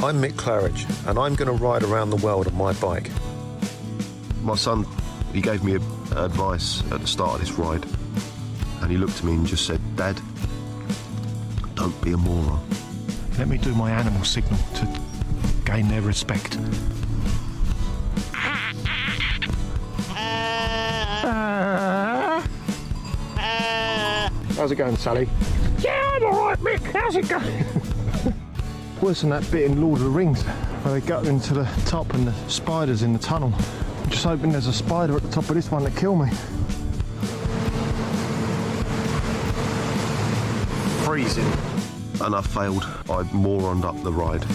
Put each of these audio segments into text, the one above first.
I'm Mick Claridge, and I'm going to ride around the world on my bike. My son, he gave me advice at the start of this ride, and he looked at me and just said, "Dad, don't be a moron." Let me do my animal signal to gain their respect. How's it going, Sally? Yeah, I'm alright, Mick. How's it going? Worse than that bit in Lord of the Rings where they go into the top and the spiders in the tunnel. I'm just hoping there's a spider at the top of this one to kill me. Freezing. And I failed. I moroned up the ride.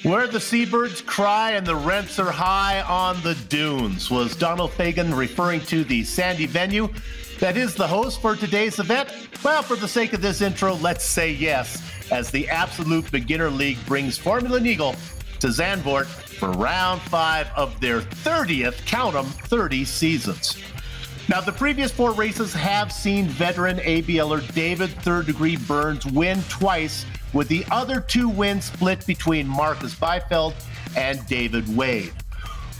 Where the seabirds cry and the rents are high on the dunes, was Donald Fagen referring to the sandy venue that is the host for today's event? Well, for the sake of this intro, let's say yes, as the Absolute Beginner League brings Formula Neagle to Zandvoort for round 5 of their 30th, count 'em, 30 seasons. Now, the previous 4 races have seen veteran ABLer David Third Degree Burns win twice, with the other 2 wins split between Marcus Beifeld and David Wade.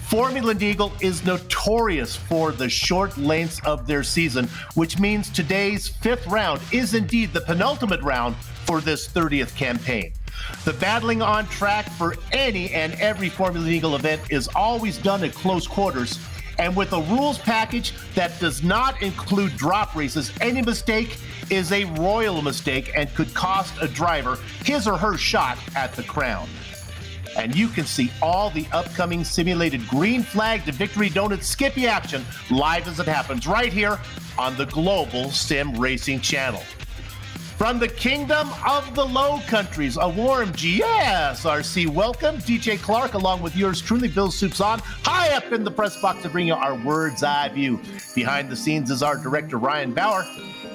Formula Neagle is notorious for the short lengths of their season, which means today's 5th round is indeed the penultimate round for this 30th campaign. The battling on track for any and every Formula Neagle event is always done at close quarters, and with a rules package that does not include drop races, any mistake is a royal mistake and could cost a driver his or her shot at the crown. And you can see all the upcoming simulated green flag to victory donut skippy action live as it happens right here on the Global Sim Racing Channel. From the Kingdom of the Low Countries, a warm GSRC welcome. DJ Clark, along with yours truly, Bill Soups On, high up in the press box to bring you our Words Eye view. Behind the scenes is our director, Ryan Bauer,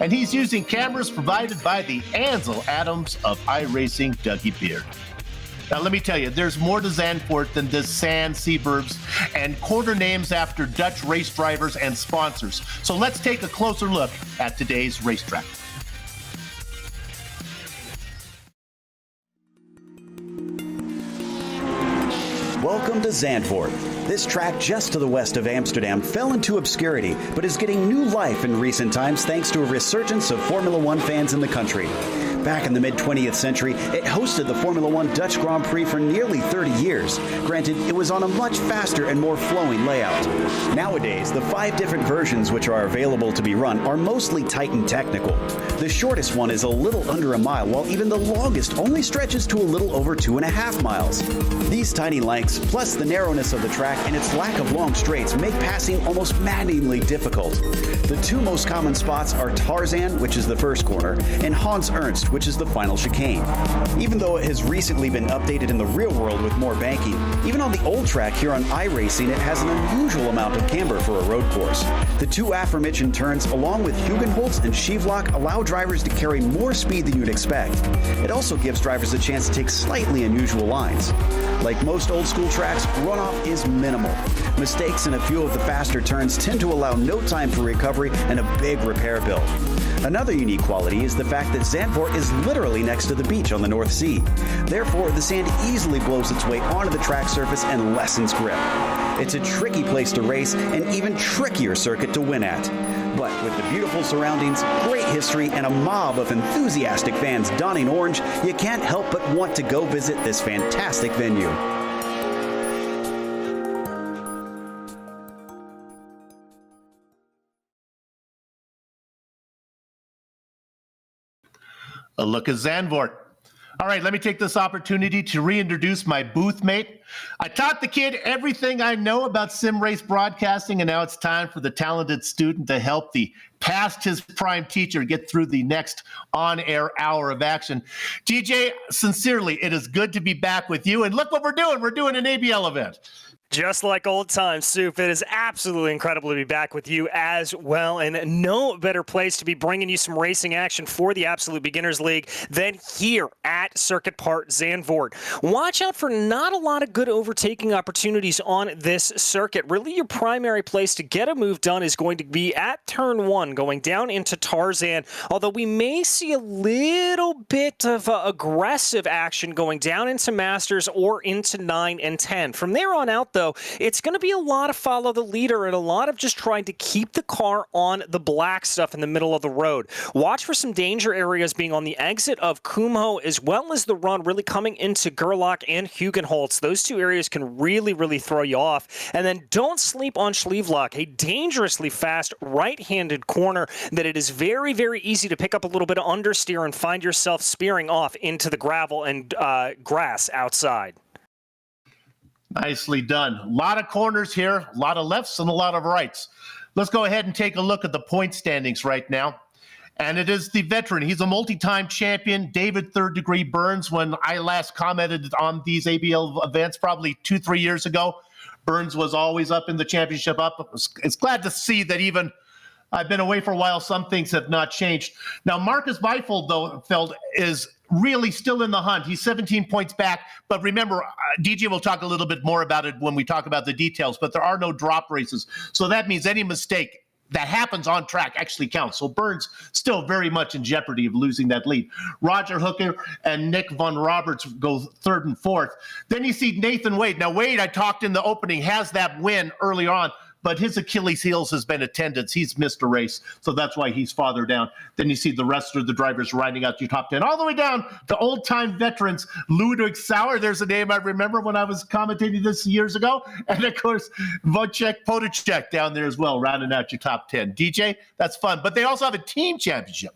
and he's using cameras provided by the Ansel Adams of iRacing, Dougie Beard. Now, let me tell you, there's more to Zandvoort than the sand, seaburbs, and corner names after Dutch race drivers and sponsors. So let's take a closer look at today's racetrack. Welcome to Zandvoort. This track just to the west of Amsterdam fell into obscurity, but is getting new life in recent times thanks to a resurgence of Formula One fans in the country. Back in the mid-20th century, it hosted the Formula One Dutch Grand Prix for nearly 30 years. Granted, it was on a much faster and more flowing layout. Nowadays, the 5 different versions which are available to be run are mostly tight and technical. The shortest one is a little under a mile, while even the longest only stretches to a little over 2.5 miles. These tiny lengths, plus the narrowness of the track and its lack of long straights, make passing almost maddeningly difficult. The 2 most common spots are Tarzan, which is the first corner, and Hans Ernst, which is the final chicane. Even though it has recently been updated in the real world with more banking, even on the old track here on iRacing, it has an unusual amount of camber for a road course. The 2 aforementioned turns, along with Hugenholtz and Schievelock, allow drivers to carry more speed than you'd expect. It also gives drivers a chance to take slightly unusual lines. Like most old school tracks, runoff is minimal. Mistakes in a few of the faster turns tend to allow no time for recovery and a big repair bill. Another unique quality is the fact that Zandvoort is literally next to the beach on the North Sea. Therefore, the sand easily blows its way onto the track surface and lessens grip. It's a tricky place to race, and even trickier circuit to win at. But with the beautiful surroundings, great history, and a mob of enthusiastic fans donning orange, you can't help but want to go visit this fantastic venue. A look at Zandvoort. All right, let me take this opportunity to reintroduce my booth mate. I taught the kid everything I know about sim race broadcasting, and now it's time for the talented student to help the past his prime teacher get through the next on-air hour of action. DJ, sincerely, it is good to be back with you, and look what we're doing. We're doing an ABL event. Just like old times, Soup, it is absolutely incredible to be back with you as well, and no better place to be bringing you some racing action for the Absolute Beginners League than here at Circuit Park Zandvoort. Watch out for not a lot of good overtaking opportunities on this circuit. Really, your primary place to get a move done is going to be at Turn 1, going down into Tarzan, although we may see a little bit of aggressive action going down into Masters or into 9 and 10. From there on out, though, it's going to be a lot of follow the leader and a lot of just trying to keep the car on the black stuff in the middle of the road. Watch for some danger areas being on the exit of Kumho as well as the run really coming into Gerlach and Hugenholtz. Those two areas can really throw you off. And then don't sleep on Schlevelock, a dangerously fast right-handed corner that it is very easy to pick up a little bit of understeer and find yourself spearing off into the gravel and grass outside. Nicely done. A lot of corners here, a lot of lefts and a lot of rights. Let's go ahead and take a look at the point standings right now. And it is the veteran. He's a multi-time champion, David Third Degree Burns. When I last commented on these ABL events probably 2-3 years ago, Burns was always up in the championship up. It's glad to see that even I've been away for a while, some things have not changed. Now, Marcus Beifeld, though, is really still in the hunt. He's 17 points back. But remember, DJ will talk a little bit more about it when we talk about the details, but there are no drop races. So that means any mistake that happens on track actually counts. So Burns still very much in jeopardy of losing that lead. Roger Hooker and Nick Von Roberts go third and fourth. Then you see Nathan Wade. Now, Wade, I talked in the opening, has that win earlier on, but his Achilles heels has been attendance. He's missed a race, so that's why he's farther down. Then you see the rest of the drivers riding out your top 10, all the way down to old-time veterans. Ludwig Sauer, there's a name I remember when I was commentating this years ago. And, of course, Wojciech Podacek down there as well, rounding out your top 10. DJ, that's fun. But they also have a team championship.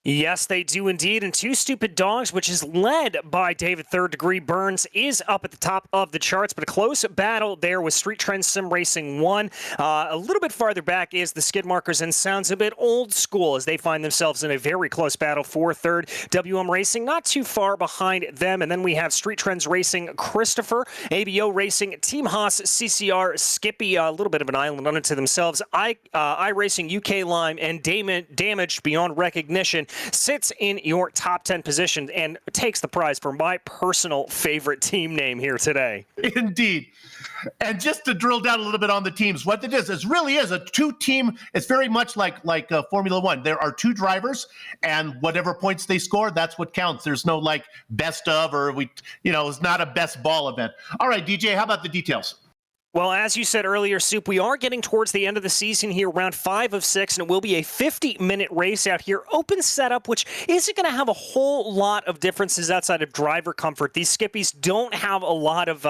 Yes, they do indeed. And Two Stupid Dogs, which is led by David Third Degree Burns, is up at the top of the charts. But a close battle there with Street Trend Sim Racing 1. A little bit farther back is the Skid Markers and sounds a bit old school as they find themselves in a very close battle for third. WM Racing not too far behind them. And then we have Street Trends Racing Christopher, ABO Racing, Team Haas, CCR, Skippy, a little bit of an island unto themselves, iRacing, UK Lime, and Damaged Beyond Recognition sits in your top 10 position and takes the prize for my personal favorite team name here today. Indeed. And just to drill down a little bit on the teams, what it is really is a two-team. It's very much like Formula One. There are two drivers, and whatever points they score, that's what counts. There's no like best of or it's not a best ball event. All right, DJ, how about the details? Well, as you said earlier, Soup, we are getting towards the end of the season here, round 5 of 6, and it will be a 50-minute race out here. Open setup, which isn't going to have a whole lot of differences outside of driver comfort. These Skippies don't have a lot of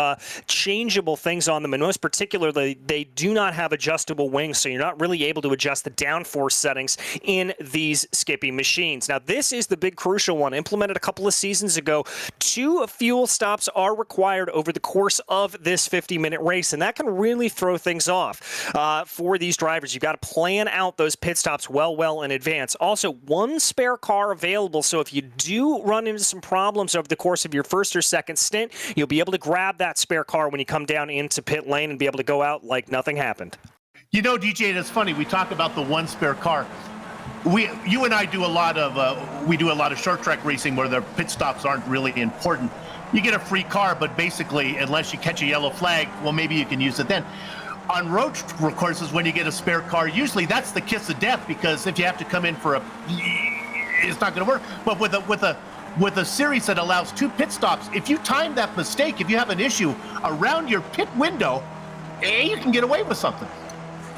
changeable things on them, and most particularly, they do not have adjustable wings, so you're not really able to adjust the downforce settings in these Skippy machines. Now, this is the big crucial one. Implemented a couple of seasons ago, 2 fuel stops are required over the course of this 50-minute race, and that can really throw things off for these drivers. You've got to plan out those pit stops well in advance. Also, 1 spare car available, so if you do run into some problems over the course of your first or second stint, you'll be able to grab that spare car when you come down into pit lane and be able to go out like nothing happened. You know, DJ, it's funny. We talk about the 1 spare car. You and I do a lot of short track racing where the pit stops aren't really important. You get a free car, but basically, unless you catch a yellow flag, well, maybe you can use it then. On road courses, when you get a spare car, usually that's the kiss of death, because if you have to come in for it's not going to work. But with a series that allows 2 pit stops, if you time that mistake, if you have an issue around your pit window, you can get away with something.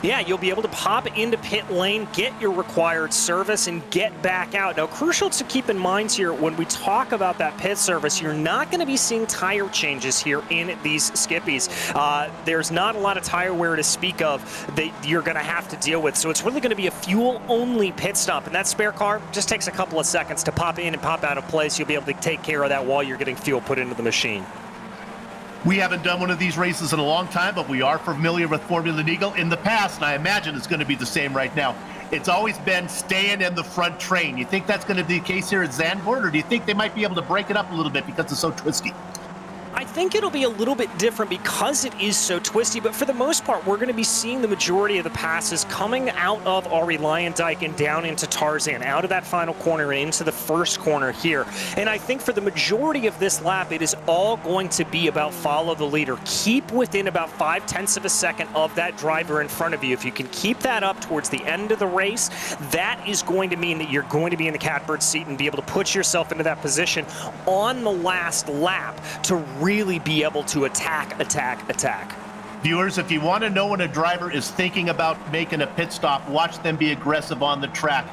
Yeah, you'll be able to pop into pit lane, get your required service, and get back out. Now, crucial to keep in mind here, when we talk about that pit service, you're not going to be seeing tire changes here in these skippies. There's not a lot of tire wear to speak of that you're going to have to deal with. So it's really going to be a fuel-only pit stop. And that spare car just takes a couple of seconds to pop in and pop out of place. You'll be able to take care of that while you're getting fuel put into the machine. We haven't done one of these races in a long time, but we are familiar with Formula Neagle in the past, and I imagine it's going to be the same right now. It's always been staying in the front train. You think that's going to be the case here at Zandvoort, or do you think they might be able to break it up a little bit because it's so twisty? I think it'll be a little bit different because it is so twisty, but for the most part, we're going to be seeing the majority of the passes coming out of Ari Lyondike and down into Tarzan, out of that final corner and into the first corner here. And I think for the majority of this lap, it is all going to be about follow the leader. Keep within about 0.5 of a second of that driver in front of you. If you can keep that up towards the end of the race, that is going to mean that you're going to be in the catbird seat and be able to put yourself into that position on the last lap to really be able to attack. Viewers, if you want to know when a driver is thinking about making a pit stop, watch them be aggressive on the track.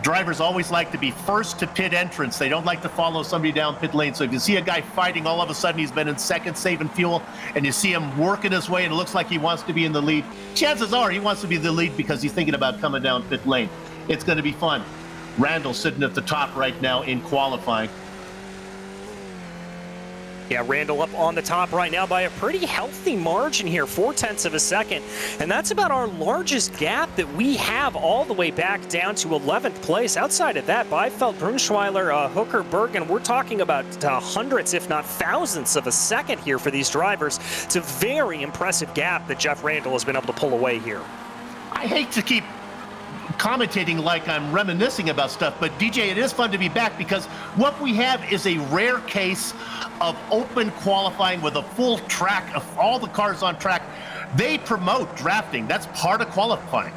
Drivers always like to be first to pit entrance. They don't like to follow somebody down pit lane. So if you see a guy fighting, all of a sudden he's been in second saving fuel, and you see him working his way and it looks like he wants to be in the lead, chances are he wants to be the lead because he's thinking about coming down pit lane. It's going to be fun. Randall sitting at the top right now in qualifying. Yeah, Randall up on the top right now by a pretty healthy margin here, 0.4 of a second. And that's about our largest gap that we have all the way back down to 11th place. Outside of that, Beifeld, Brunschweiler, Hooker, Bergen, we're talking about hundreds, if not thousands of a second here for these drivers. It's a very impressive gap that Jeff Randall has been able to pull away here. I hate to keep commentating like I'm reminiscing about stuff, but DJ, it is fun to be back because what we have is a rare case of open qualifying with a full track of all the cars on track. They promote drafting. That's part of qualifying.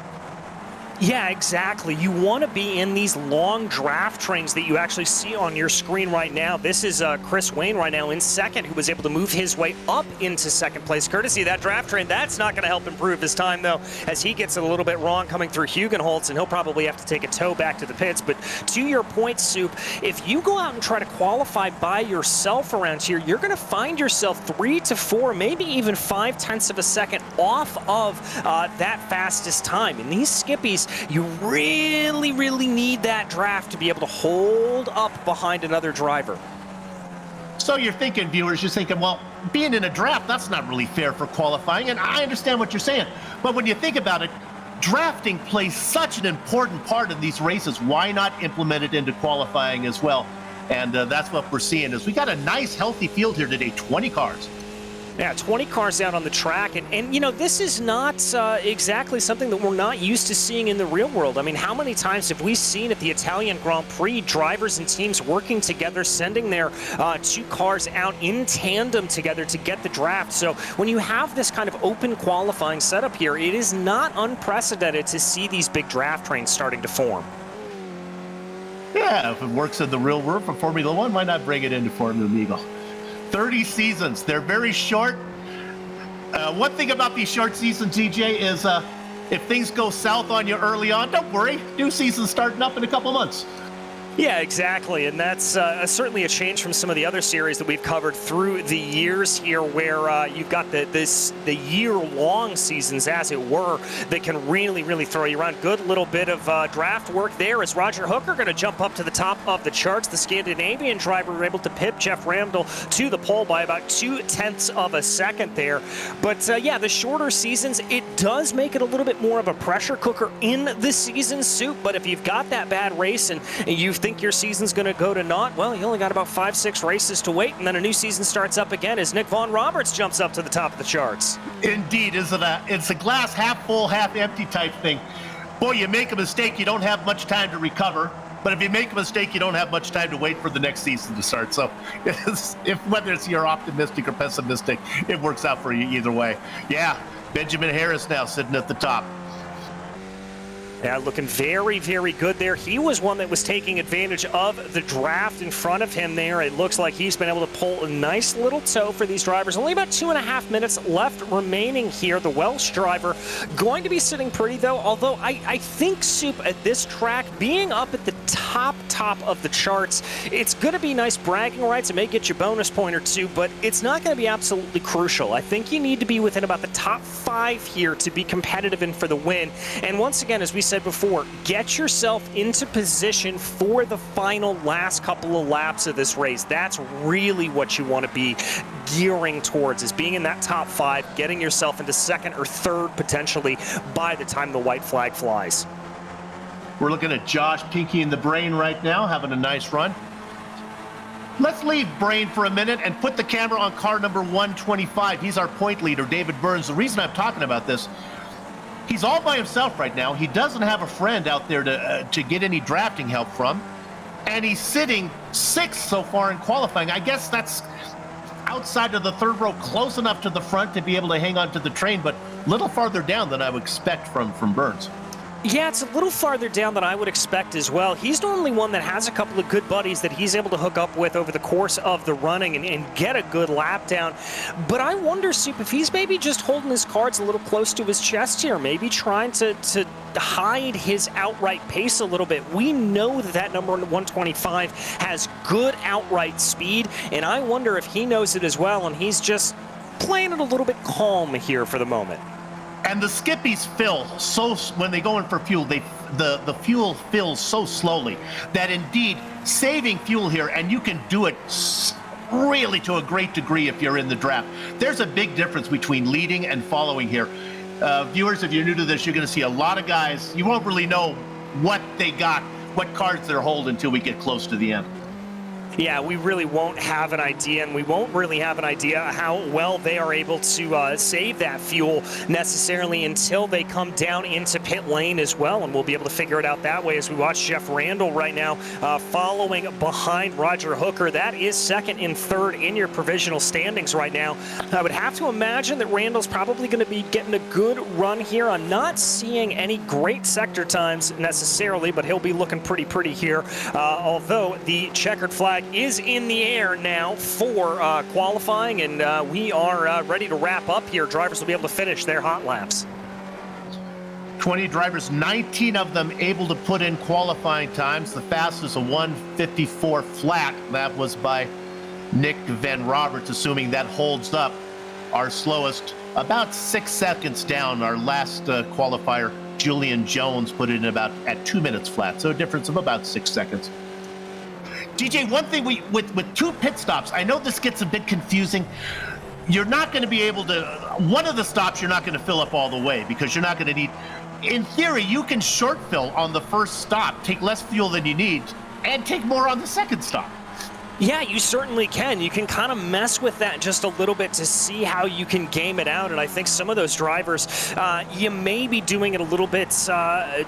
Yeah, exactly. You want to be in these long draft trains that you actually see on your screen right now. This is Chris Wayne right now in second, who was able to move his way up into second place, courtesy of that draft train. That's not going to help improve his time, though, as he gets it a little bit wrong coming through Hugenholtz, and he'll probably have to take a tow back to the pits. But to your point, Soup, if you go out and try to qualify by yourself around here, you're going to find yourself 3 to 4, maybe even 0.5 of a second off of that fastest time. And these skippies, you really, really need that draft to be able to hold up behind another driver. So you're thinking, viewers, you're thinking, well, being in a draft, that's not really fair for qualifying, and I understand what you're saying. But when you think about it, drafting plays such an important part in these races. Why not implement it into qualifying as well? And that's what we're seeing is we got a nice, healthy field here today, 20 cars. Yeah, 20 cars out on the track, and you know, this is not exactly something that we're not used to seeing in the real world. I mean, how many times have we seen at the Italian Grand Prix drivers and teams working together, sending their 2 cars out in tandem together to get the draft? So when you have this kind of open qualifying setup here, it is not unprecedented to see these big draft trains starting to form. Yeah, if it works in the real world for Formula One, why not bring it into Formula Neagle? 30 seasons. They're very short. One thing about these short seasons, DJ, is if things go south on you early on, don't worry. New season's starting up in a couple months. Yeah, exactly, and that's certainly a change from some of the other series that we've covered through the years here, where you've got the year-long seasons, as it were, that can really, really throw you around. Good little bit of draft work there as Roger Hooker going to jump up to the top of the charts. The Scandinavian driver were able to pip Jeff Randall to the pole by about 0.2 of a second there. But yeah, the shorter seasons, it does make it a little bit more of a pressure cooker in the season, Soup. But if you've got that bad race and you think your season's going to go to naught, well, you only got about 5-6 races to wait, and then a new season starts up again as Nick Von Roberts jumps up to the top of the charts. Indeed, it's a glass half full, half empty type thing. Boy, you make a mistake, you don't have much time to recover. But if you make a mistake, you don't have much time to wait for the next season to start. So whether it's you're optimistic or pessimistic, it works out for you either way. Yeah, Benjamin Harris now sitting at the top. Yeah, looking very, very good there. He was one that was taking advantage of the draft in front of him there. It looks like he's been able to pull a nice little toe for these drivers. Only about 2.5 minutes left remaining here. The Welsh driver going to be sitting pretty, though, although I think, Soup, at this track, being up at the top of the charts, it's going to be nice bragging rights. It may get you a bonus point or two, but it's not going to be absolutely crucial. I think you need to be within about the top 5 here to be competitive and for the win. And once again, as we said before, get yourself into position for the final last couple of laps of this race. That's really what you want to be gearing towards, is being in that top 5, getting yourself into second or third potentially by the time the white flag flies. We're looking at Josh Pinky in the Brain right now, having a nice run. Let's leave Brain for a minute and put the camera on car number 125. He's our point leader, David Burns. The reason I'm talking about this, he's all by himself right now. He doesn't have a friend out there to get any drafting help from. And he's sitting 6th so far in qualifying. I guess that's outside of the third row, close enough to the front to be able to hang on to the train, but a little farther down than I would expect from Burns. Yeah, it's a little farther down than I would expect as well. He's normally one that has a couple of good buddies that he's able to hook up with over the course of the running and get a good lap down. But I wonder, Soup, if he's maybe just holding his cards a little close to his chest here, maybe trying to hide his outright pace a little bit. We know that number 125 has good outright speed, and I wonder if he knows it as well, and he's just playing it a little bit calm here for the moment. And the skippies fill so, when they go in for fuel, the fuel fills so slowly that indeed saving fuel here, and you can do it really to a great degree if you're in the draft. There's a big difference between leading and following here. Viewers, if you're new to this, you're going to see a lot of guys. You won't really know what they got, what cards they're holding until we get close to the end. Yeah, we really won't have an idea, and we won't really have an idea how well they are able to save that fuel necessarily until they come down into pit lane as well, and we'll be able to figure it out that way as we watch Jeff Randall right now following behind Roger Hooker. That is second and third in your provisional standings right now. I would have to imagine that Randall's probably going to be getting a good run here. I'm not seeing any great sector times necessarily, but he'll be looking pretty here, although the checkered flag is in the air now for qualifying, and we are ready to wrap up here. Drivers will be able to finish their hot laps. 20 drivers, 19 of them able to put in qualifying times. The fastest, a 1:54 flat. That was by Nick Van Roberts, assuming that holds up. Our slowest, about 6 seconds down. Our last qualifier, Julian Jones, put it in about at 2 minutes flat, so a difference of about 6 seconds. DJ, one thing with 2 pit stops, I know this gets a bit confusing. You're not going to be able to, one of the stops you're not going to fill up all the way because you're not going to need, in theory, you can short fill on the first stop, take less fuel than you need, and take more on the second stop. Yeah, you certainly can. You can kind of mess with that just a little bit to see how you can game it out. And I think some of those drivers, you may be doing it a little bit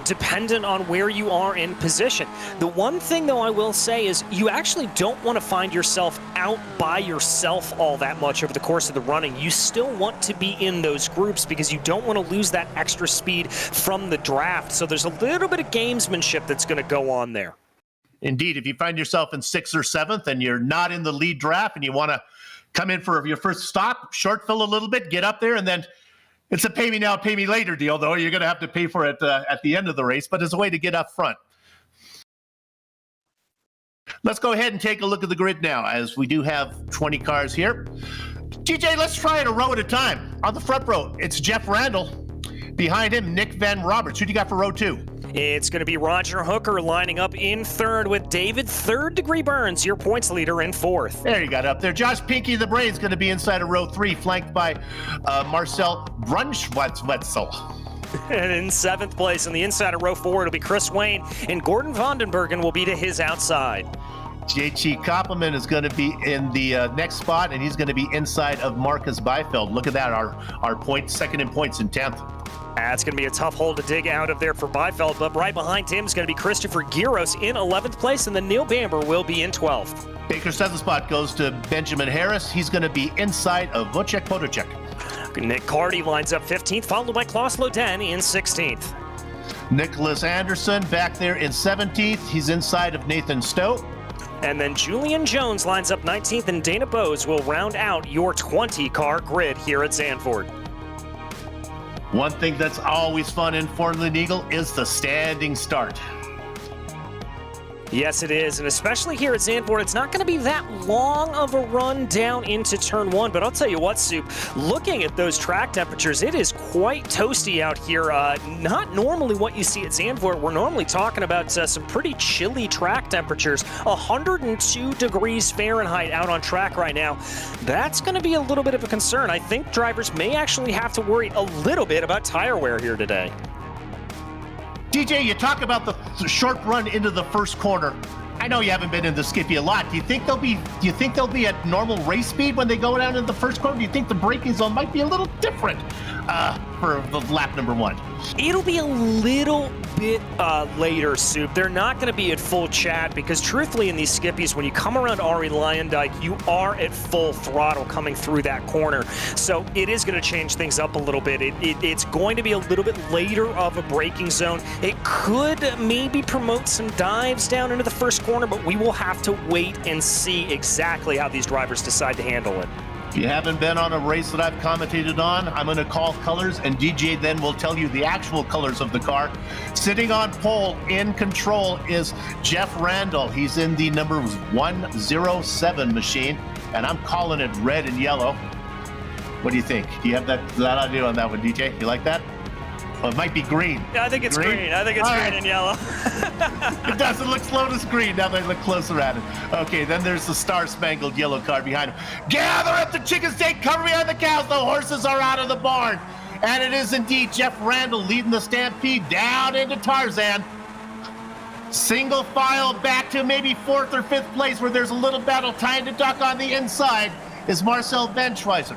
dependent on where you are in position. The one thing, though, I will say is you actually don't want to find yourself out by yourself all that much over the course of the running. You still want to be in those groups because you don't want to lose that extra speed from the draft. So there's a little bit of gamesmanship that's going to go on there. Indeed, if you find yourself in 6th or 7th and you're not in the lead draft and you want to come in for your first stop, short fill a little bit, get up there, and then it's a pay me now, pay me later deal, though. You're going to have to pay for it at the end of the race, but it's a way to get up front. Let's go ahead and take a look at the grid now, as we do have 20 cars here. TJ, let's try it a row at a time. On the front row, it's Jeff Randall. Behind him, Nick Van Roberts. Who do you got for row 2? It's going to be Roger Hooker lining up in third with David Third Degree Burns, your points leader, in fourth. There you got up there. Josh Pinky the Brain's going to be inside of row 3, flanked by Marcel Brunschwetzel. And in 7th place on the inside of row 4, it'll be Chris Wayne, and Gordon Vandenbergen will be to his outside. JT Koppelman is going to be in the next spot, and he's going to be inside of Marcus Beifeld. Look at that, our point, second in points in 10th. That's going to be a tough hole to dig out of there for Beifeld, but right behind him is going to be Christopher Giros in 11th place, and then Neil Bamber will be in 12th. Baker's 7th spot goes to Benjamin Harris. He's going to be inside of Wojciech Podacek. Nick Carty lines up 15th, followed by Klaus Loden in 16th. Nicholas Anderson back there in 17th. He's inside of Nathan Stowe. And then Julian Jones lines up 19th, and Dana Bowes will round out your 20-car grid here at Zandvoort. One thing that's always fun in Formula Neagle is the standing start. Yes, it is, and especially here at Zandvoort, it's not going to be that long of a run down into turn one, but I'll tell you what, Soup, looking at those track temperatures, it is quite toasty out here. Not normally what you see at Zandvoort. We're normally talking about some pretty chilly track temperatures, 102 degrees Fahrenheit out on track right now. That's going to be a little bit of a concern. I think drivers may actually have to worry a little bit about tire wear here today. DJ, you talk about the short run into the first corner. I know you haven't been in the Skippy a lot. Do you think they'll be at normal race speed when they go down in the first corner? Do you think the braking zone might be a little different for the lap number one? It'll be a little bit later, Soup. They're not going to be at full chat because truthfully in these Skippies, when you come around Ari Lyondike, you are at full throttle coming through that corner. So it is going to change things up a little bit. It's going to be a little bit later of a braking zone. It could maybe promote some dives down into the first corner, but we will have to wait and see exactly how these drivers decide to handle it. If you haven't been on a race that I've commentated on, I'm going to call colors, and DJ then will tell you the actual colors of the car. Sitting on pole in control is Jeff Randall. He's in the number 107 machine, and I'm calling it red and yellow. What do you think? Do you have that idea on that one, DJ? You like that? Well, it might be green. Yeah, I think it's green. I think it's green and yellow. It doesn't look Lotus green now that I look closer at it. Okay, then there's the star-spangled yellow car behind him. Gather up the chickens, take cover behind the cows. The horses are out of the barn. And it is indeed Jeff Randall leading the stampede down into Tarzan. Single file back to maybe 4th or 5th place where there's a little battle trying to duck on the inside is Marcel Benschweiser.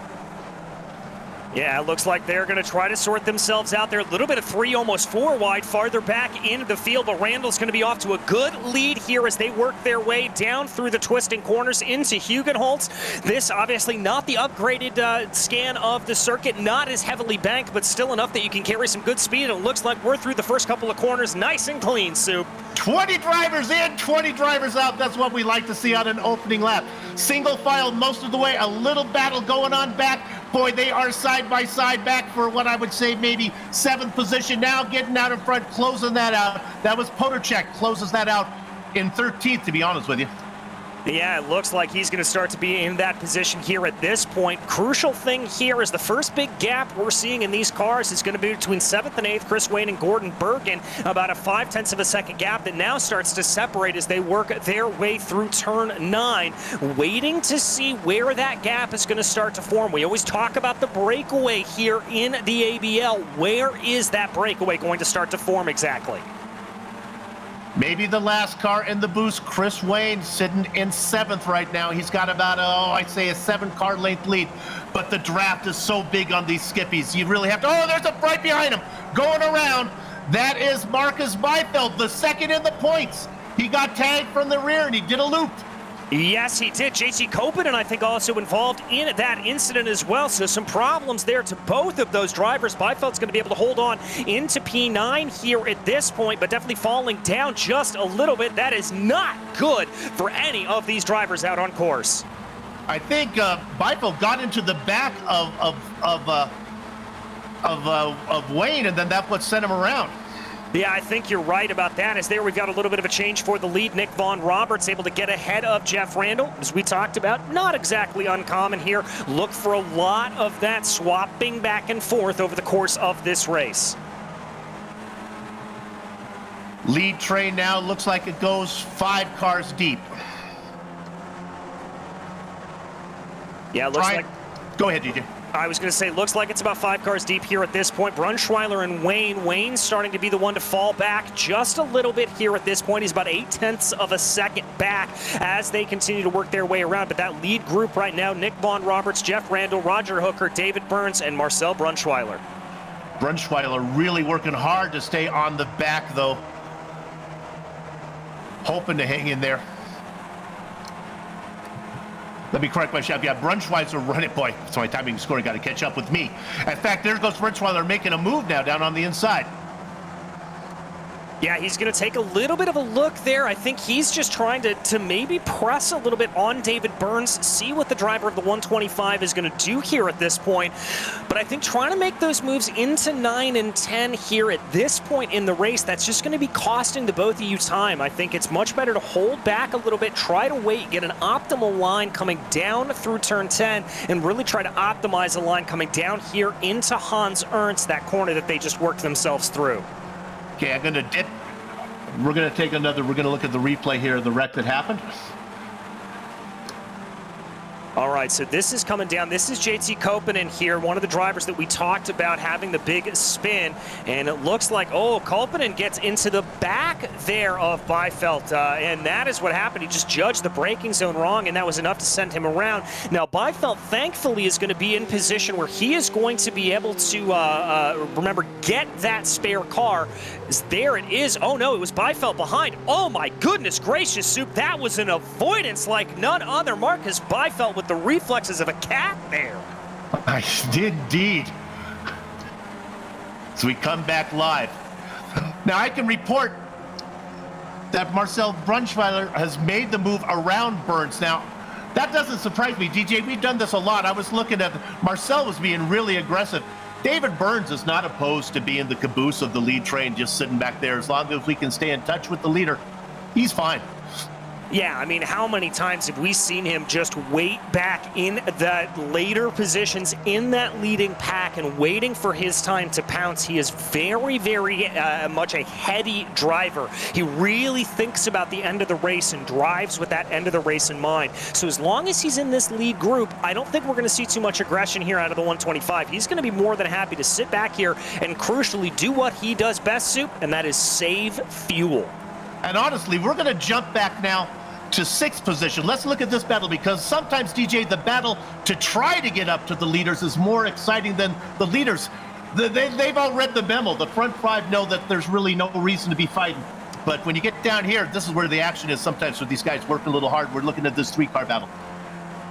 Yeah, it looks like they're going to try to sort themselves out there. A little bit of 3, almost 4 wide, farther back into the field, but Randall's going to be off to a good lead here as they work their way down through the twisting corners into Hugenholtz. This obviously not the upgraded scan of the circuit, not as heavily banked, but still enough that you can carry some good speed. And it looks like we're through the first couple of corners nice and clean, Soup. 20 drivers in, 20 drivers out. That's what we like to see on an opening lap. Single file most of the way, a little battle going on back. Boy, they are side by side back for what I would say maybe 7th position now, getting out in front, closing that out. That was Potacek, closes that out in 13th, to be honest with you. Yeah, it looks like he's going to start to be in that position here at this point. Crucial thing here is the first big gap we're seeing in these cars is going to be between 7th and 8th, Chris Wayne and Gordon Bergen, about a 0.5 of a second gap that now starts to separate as they work their way through turn 9, waiting to see where that gap is going to start to form. We always talk about the breakaway here in the ABL. Where is that breakaway going to start to form exactly? Maybe the last car in the boost, Chris Wayne, sitting in 7th right now. He's got about, I'd say a 7-car length lead. But the draft is so big on these Skippies. You really have to, there's a right behind him. Going around, that is Marcus Beifeld, the second in the points. He got tagged from the rear and he did a loop. Yes, he did. J.C. Copeland, I think, also involved in that incident as well. So some problems there to both of those drivers. Beifeld's going to be able to hold on into P9 here at this point, but definitely falling down just a little bit. That is not good for any of these drivers out on course. I think Beifeld got into the back of Wayne, and then that's what sent him around. Yeah, I think you're right about that. As there, we've got a little bit of a change for the lead. Nick Vaughn Roberts able to get ahead of Jeff Randall. As we talked about, not exactly uncommon here. Look for a lot of that swapping back and forth over the course of this race. Lead train now looks like it goes 5 cars deep. Yeah, it looks like... Go ahead, DJ. I was going to say, looks like it's about 5 cars deep here at this point. Brunschweiler and Wayne. Wayne's starting to be the one to fall back just a little bit here at this point. He's about 0.8 of a second back as they continue to work their way around. But that lead group right now, Nick Vaughn Roberts, Jeff Randall, Roger Hooker, David Burns, and Marcel Brunschweiler. Brunschweiler really working hard to stay on the back, though. Hoping to hang in there. Let me correct myself. Yeah, Brunschweiler run it, boy. So my timing scoring got to catch up with me. In fact, there goes Brunschweiler making a move now down on the inside. Yeah, he's going to take a little bit of a look there. I think he's just trying to maybe press a little bit on David Burns, see what the driver of the 125 is going to do here at this point. But I think trying to make those moves into 9 and 10 here at this point in the race, that's just going to be costing the both of you time. I think it's much better to hold back a little bit, try to wait, get an optimal line coming down through turn 10, and really try to optimize the line coming down here into Hans Ernst, that corner that they just worked themselves through. Okay, I'm going to dip. We're going to look at the replay here of the wreck that happened. All right, so this is coming down. This is JT Koppanen here, one of the drivers that we talked about having the big spin. And it looks like, Koppanen gets into the back there of Byfeld. And that is what happened. He just judged the braking zone wrong, and that was enough to send him around. Now, Byfeld, thankfully, is going to be in position where he is going to be able to, remember, get that spare car. There it is. Oh, no, it was Byfeld behind. Oh, my goodness gracious, Soup. That was an avoidance like none other. Marcus Byfeld with the reflexes of a cat there. I did indeed. So we come back live. Now I can report that Marcel Brunschweiler has made the move around Burns. Now, that doesn't surprise me, DJ. We've done this a lot. I was looking at Marcel was being really aggressive. David Burns is not opposed to being the caboose of the lead train, just sitting back there. As long as we can stay in touch with the leader, he's fine. Yeah, I mean, how many times have we seen him just wait back in the later positions in that leading pack and waiting for his time to pounce? He is very, very much a heady driver. He really thinks about the end of the race and drives with that end of the race in mind. So as long as he's in this lead group, I don't think we're going to see too much aggression here out of the 125. He's going to be more than happy to sit back here and crucially do what he does best, Soup, and that is save fuel. And honestly, we're going to jump back now to 6th position. Let's look at this battle, because sometimes, DJ, the battle to try to get up to the leaders is more exciting than the leaders. They've all read the memo. The front 5 know that there's really no reason to be fighting. But when you get down here, this is where the action is sometimes with these guys working a little hard. We're looking at this 3-car battle.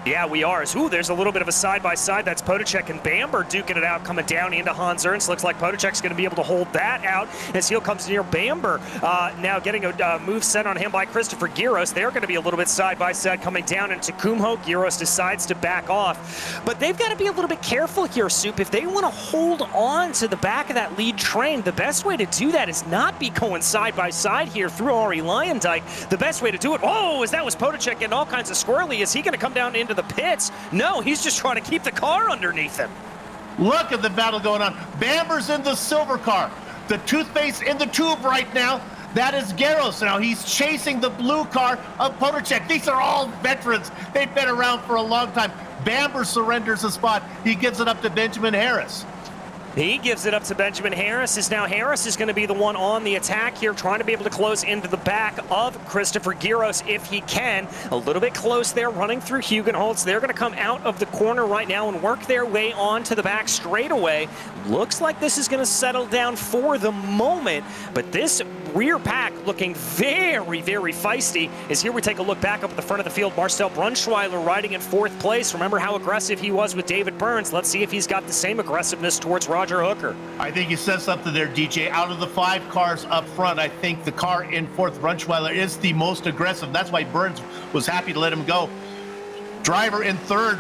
Yeah, we are. There's a little bit of a side-by-side. That's Potacek and Bamber duking it out, coming down into Hans Ernst. Looks like Potacek's going to be able to hold that out as heel comes near Bamber. Now getting a move set on him by Christopher Giros. They're going to be a little bit side-by-side coming down into Kumho. Giros decides to back off. But they've got to be a little bit careful here, Soup. If they want to hold on to the back of that lead train, the best way to do that is not be going side-by-side here through Ari Leyendijk. The best way to do it, as that was Potacek getting all kinds of squirrely. Is he going to come down into the pits? No, he's just trying to keep the car underneath him. Look at the battle going on. Bamber's in the silver car. The toothpaste in the tube right now. That is Garros. Now he's chasing the blue car of Potacek. These are all veterans. They've been around for a long time. Bamber surrenders a spot. He gives it up to Benjamin Harris. He gives it up to Benjamin Harris. Now Harris is going to be the one on the attack here, trying to be able to close into the back of Christopher Giros if he can. A little bit close there, running through Hugenholtz. They're going to come out of the corner right now and work their way on to the back straightaway. Looks like this is going to settle down for the moment, but this rear pack looking very, very feisty. As here we take a look back up at the front of the field. Marcel Brunschweiler riding in 4th place. Remember how aggressive he was with David Burns. Let's see if he's got the same aggressiveness towards Roger Hooker. I think you said something there, DJ. Out of the 5 cars up front, I think the car in 4th, Brunschweiler, is the most aggressive. That's why Burns was happy to let him go. Driver in 3rd,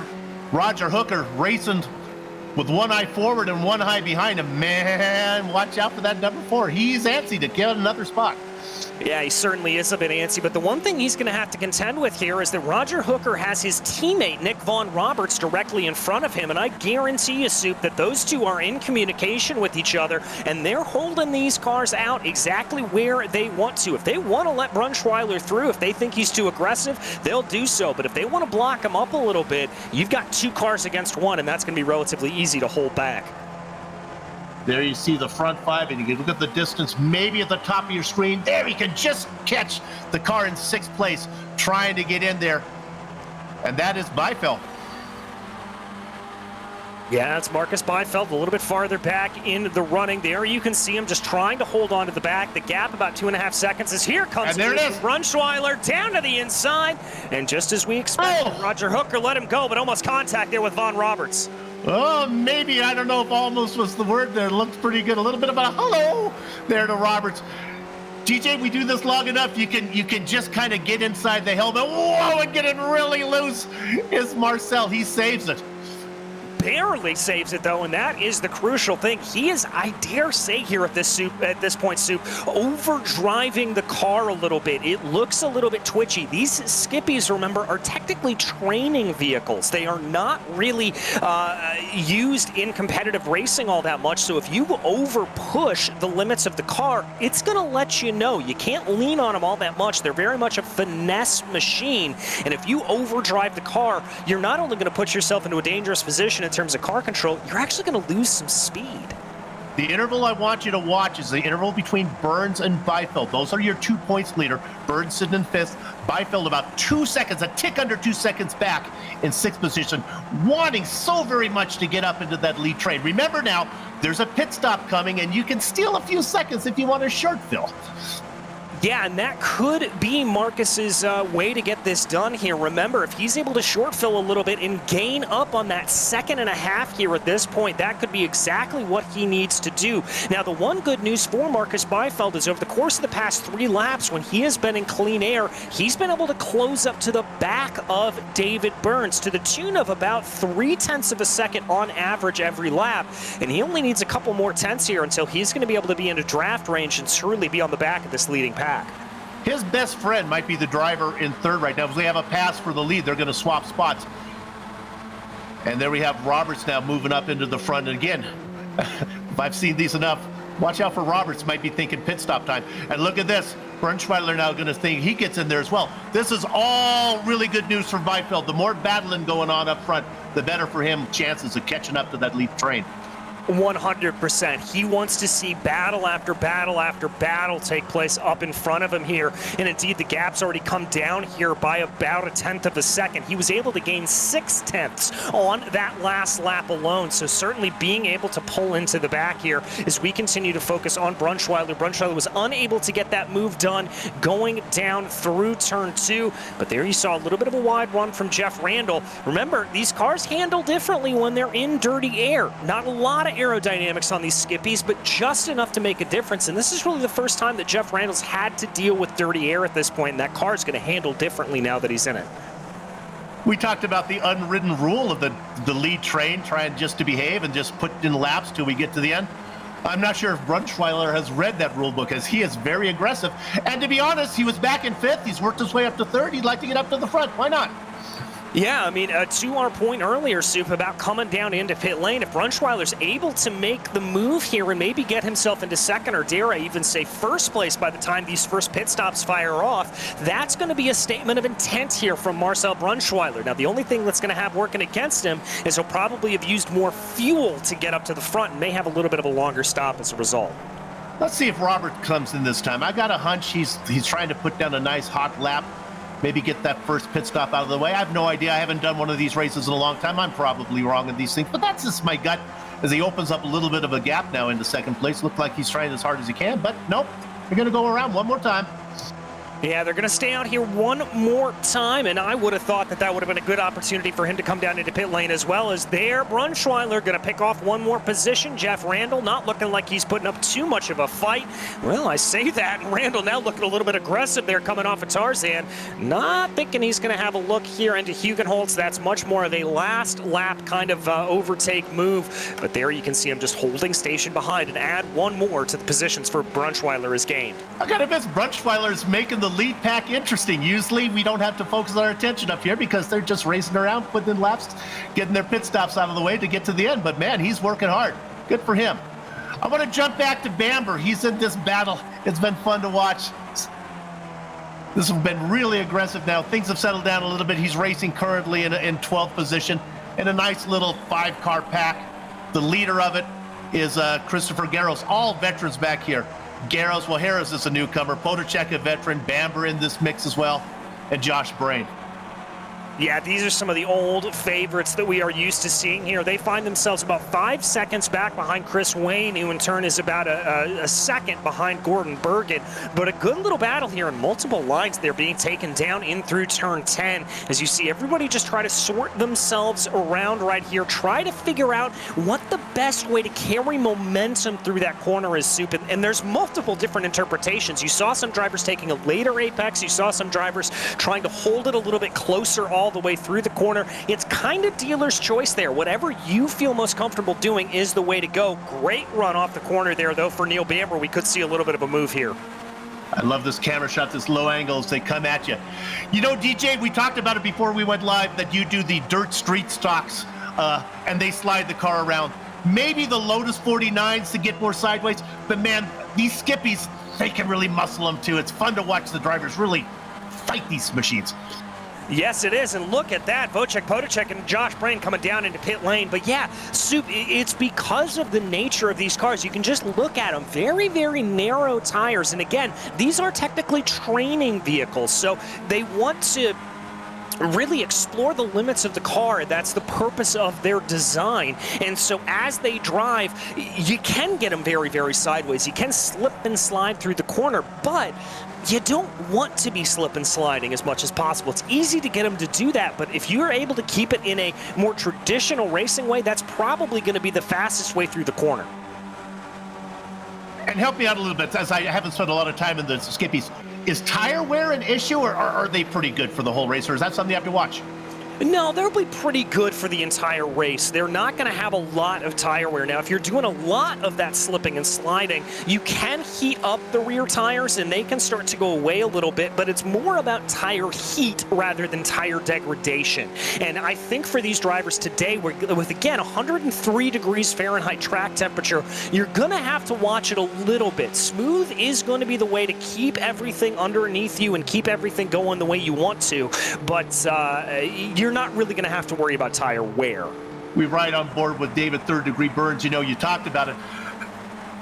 Roger Hooker, racing with one eye forward and one eye behind him. Man, watch out for that number 4. He's antsy to get another spot. Yeah, he certainly is a bit antsy, but the one thing he's going to have to contend with here is that Roger Hooker has his teammate, Nick Von Roberts, directly in front of him, and I guarantee you, Soup, that those two are in communication with each other, and they're holding these cars out exactly where they want to. If they want to let Brunschweiler through, if they think he's too aggressive, they'll do so, but if they want to block him up a little bit, you've got 2 cars against 1, and that's going to be relatively easy to hold back. There you see the front 5, and you can look at the distance maybe at the top of your screen. There, he can just catch the car in 6th place, trying to get in there. And that is Byfeld. Yeah, it's Marcus Byfeld a little bit farther back in the running. There you can see him just trying to hold on to the back. The gap about 2.5 seconds is here comes Brunschweiler down to the inside. And just as we expected, Roger Hooker let him go, but almost contact there with Von Roberts. Oh, maybe, I don't know if almost was the word there. Looked pretty good. A little bit of a hello there to Roberts. DJ, we do this long enough, you can just kind of get inside the helmet. Whoa, and get it really loose. Is Marcel. He saves it. Barely saves it though, and that is the crucial thing. He is, I dare say here at this point, Soup, overdriving the car a little bit. It looks a little bit twitchy. These Skippies, remember, are technically training vehicles. They are not really used in competitive racing all that much. So if you over push the limits of the car, it's going to let you know. You can't lean on them all that much. They're very much a finesse machine. And if you overdrive the car, you're not only going to put yourself into a dangerous position in terms of car control, you're actually going to lose some speed. The interval I want you to watch is the interval between Burns and Beifeld. Those are your 2 points leader. Burns sitting in 5th. Beifeld about 2 seconds, a tick under 2 seconds back in 6th position, wanting so very much to get up into that lead train. Remember now, there's a pit stop coming, and you can steal a few seconds if you want to short fill. Yeah, and that could be Marcus's way to get this done here. Remember, if he's able to short fill a little bit and gain up on that 2.5 seconds here at this point, that could be exactly what he needs to do. Now, the one good news for Marcus Beifeld is over the course of the past 3 laps, when he has been in clean air, he's been able to close up to the back of David Burns to the tune of about 0.3 of a second on average every lap. And he only needs a couple more tenths here until he's going to be able to be into draft range and truly be on the back of this leading pack. His best friend might be the driver in 3rd right now. If they have a pass for the lead, they're going to swap spots. And there we have Roberts now moving up into the front. And again, if I've seen these enough, watch out for Roberts. Might be thinking pit stop time. And look at this. Bernschweiler now going to think he gets in there as well. This is all really good news for Beifeld. The more battling going on up front, the better for him chances of catching up to that lead train. 100%. He wants to see battle after battle after battle take place up in front of him here. And indeed, the gap's already come down here by about 1/10 of a second. He was able to gain 0.6 on that last lap alone. So certainly being able to pull into the back here as we continue to focus on Brunschweiler. Brunschweiler was unable to get that move done going down through turn 2. But there you saw a little bit of a wide run from Jeff Randall. Remember, these cars handle differently when they're in dirty air. Not a lot of aerodynamics on these Skippies, but just enough to make a difference. And this is really the first time that Jeff Randall's had to deal with dirty air at this point, and that car is going to handle differently now that he's in it. We talked about the unwritten rule of the lead train trying just to behave and just put in laps till we get to the end. I'm not sure if Brunschweiler has read that rule book, as he is very aggressive. And to be honest, he was back in 5th. He's worked his way up to 3rd. He'd like to get up to the front. Why not? Yeah, I mean, to our point earlier, Soup, about coming down into pit lane, if Brunschweiler's able to make the move here and maybe get himself into 2nd, or dare I even say 1st place by the time these first pit stops fire off, that's going to be a statement of intent here from Marcel Brunschweiler. Now, the only thing that's going to have working against him is he'll probably have used more fuel to get up to the front and may have a little bit of a longer stop as a result. Let's see if Robert comes in this time. I got a hunch he's trying to put down a nice hot lap. Maybe get that first pit stop out of the way. I have no idea. I haven't done one of these races in a long time. I'm probably wrong in these things, but that's just my gut as he opens up a little bit of a gap now into 2nd place. Looked like he's trying as hard as he can, but nope. They're going to go around one more time. Yeah, they're going to stay out here one more time, and I would have thought that that would have been a good opportunity for him to come down into pit lane as well. As there, Brunschweiler going to pick off one more position. Jeff Randall not looking like he's putting up too much of a fight. Well, I say that, and Randall now looking a little bit aggressive there coming off of Tarzan. Not thinking he's going to have a look here into Hugenholtz. That's much more of a last lap kind of overtake move. But there you can see him just holding station behind and add one more to the positions for Brunschweiler is gained. I got to miss Brunschweiler's making the lead pack interesting. Usually we don't have to focus our attention up here because they're just racing around, putting in laps, getting their pit stops out of the way to get to the end. But man, he's working hard. Good for him. I want to jump back to Bamber. He's in this battle. It's been fun to watch. This has been really aggressive now. Things have settled down a little bit. He's racing currently in 12th position in a nice little 5-car pack. The leader of it is Christopher Garros. All veterans back here. Garros, well, Harris is a newcomer. Potacek, a veteran. Bamber in this mix as well. And Josh Brain. Yeah, these are some of the old favorites that we are used to seeing here. They find themselves about 5 seconds back behind Chris Wayne, who in turn is about a second behind Gordon Bergen. But a good little battle here, and multiple lines they're being taken down in through turn 10. As you see, everybody just try to sort themselves around right here, try to figure out what the best way to carry momentum through that corner is, Soup. And there's multiple different interpretations. You saw some drivers taking a later apex. You saw some drivers trying to hold it a little bit closer all the way through the corner. It's kind of dealer's choice there. Whatever you feel most comfortable doing is the way to go. Great run off the corner there, though, for Neil Bamber. We could see a little bit of a move here. I love this camera shot, this low angle as they come at you. You know, DJ, we talked about it before we went live, that you do the dirt street stocks, and they slide the car around. Maybe the Lotus 49s to get more sideways, but man, these skippies, they can really muscle them too. It's fun to watch the drivers really fight these machines. Yes, it is, and look at that. Wojciech Podacek and Josh Brain coming down into pit lane. But yeah, Soup, it's because of the nature of these cars. You can just look at them. Very, very narrow tires. And again, these are technically training vehicles, so they want to really explore the limits of the car. That's the purpose of their design. And so as they drive, you can get them very, very sideways. You can slip and slide through the corner, but you don't want to be slip and sliding as much as possible. It's easy to get them to do that, but if you're able to keep it in a more traditional racing way, that's probably going to be the fastest way through the corner. And help me out a little bit, as I haven't spent a lot of time in the skippies. Is tire wear an issue, or are they pretty good for the whole race, or is that something you have to watch? No, they'll be pretty good for the entire race. They're not going to have a lot of tire wear. Now, if you're doing a lot of that slipping and sliding, you can heat up the rear tires, and they can start to go away a little bit, but it's more about tire heat rather than tire degradation. And I think for these drivers today, with, again, 103 degrees Fahrenheit track temperature, you're going to have to watch it a little bit. Smooth is going to be the way to keep everything underneath you and keep everything going the way you want to, but you're not really going to have to worry about tire wear. We ride on board with David Third Degree Burns. You know, you talked about it.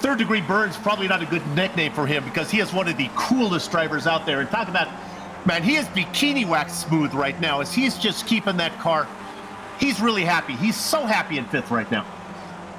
Third Degree Burns, probably not a good nickname for him because he is one of the coolest drivers out there. And talk about, man, he is bikini wax smooth right now as he's just keeping that car. He's really happy. He's so happy in fifth right now.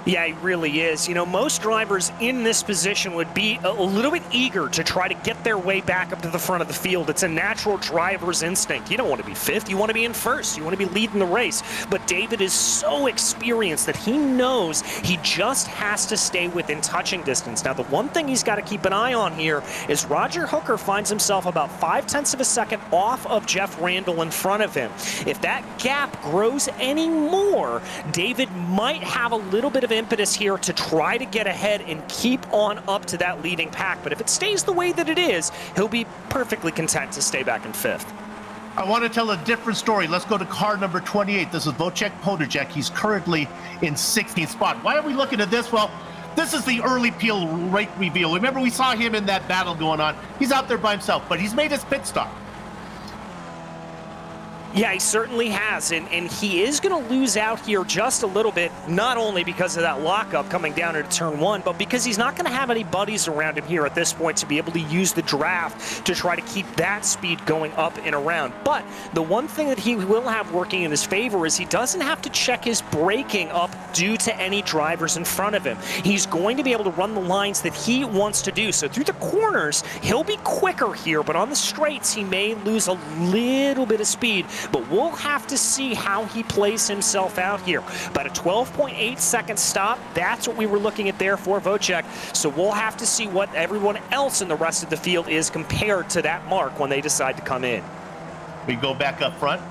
Yeah, he really is. You know, most drivers in this position would be a little bit eager to try to get their way back up to the front of the field. It's a natural driver's instinct. You don't want to be fifth. You want to be in first. You want to be leading the race. But David is so experienced that he knows he just has to stay within touching distance. Now, the one thing he's got to keep an eye on here is Roger Hooker finds himself about 0.5 of a second off of Jeff Randall in front of him. If that gap grows any more, David might have a little bit of impetus here to try to get ahead and keep on up to that leading pack. But if it stays the way that it is, he'll be perfectly content to stay back in fifth. I want to tell a different story. Let's go to car number 28. This is Wojciech Podacek. He's currently in 16th spot. Why are we looking at this? Well, this is the early peel rate reveal. Remember, we saw him in that battle going on. He's out there by himself, but he's made his pit stop. Yeah, he certainly has, and he is going to lose out here just a little bit, not only because of that lockup coming down into turn one, but because he's not going to have any buddies around him here at this point to be able to use the draft to try to keep that speed going up and around. But the one thing that he will have working in his favor is he doesn't have to check his braking up due to any drivers in front of him. He's going to be able to run the lines that he wants to do. So through the corners, he'll be quicker here, but on the straights, he may lose a little bit of speed. But we'll have to see how he plays himself out here. About a 12.8 second stop, that's what we were looking at there for Wojciech. So we'll have to see what everyone else in the rest of the field is compared to that mark when they decide to come in. We go back up front.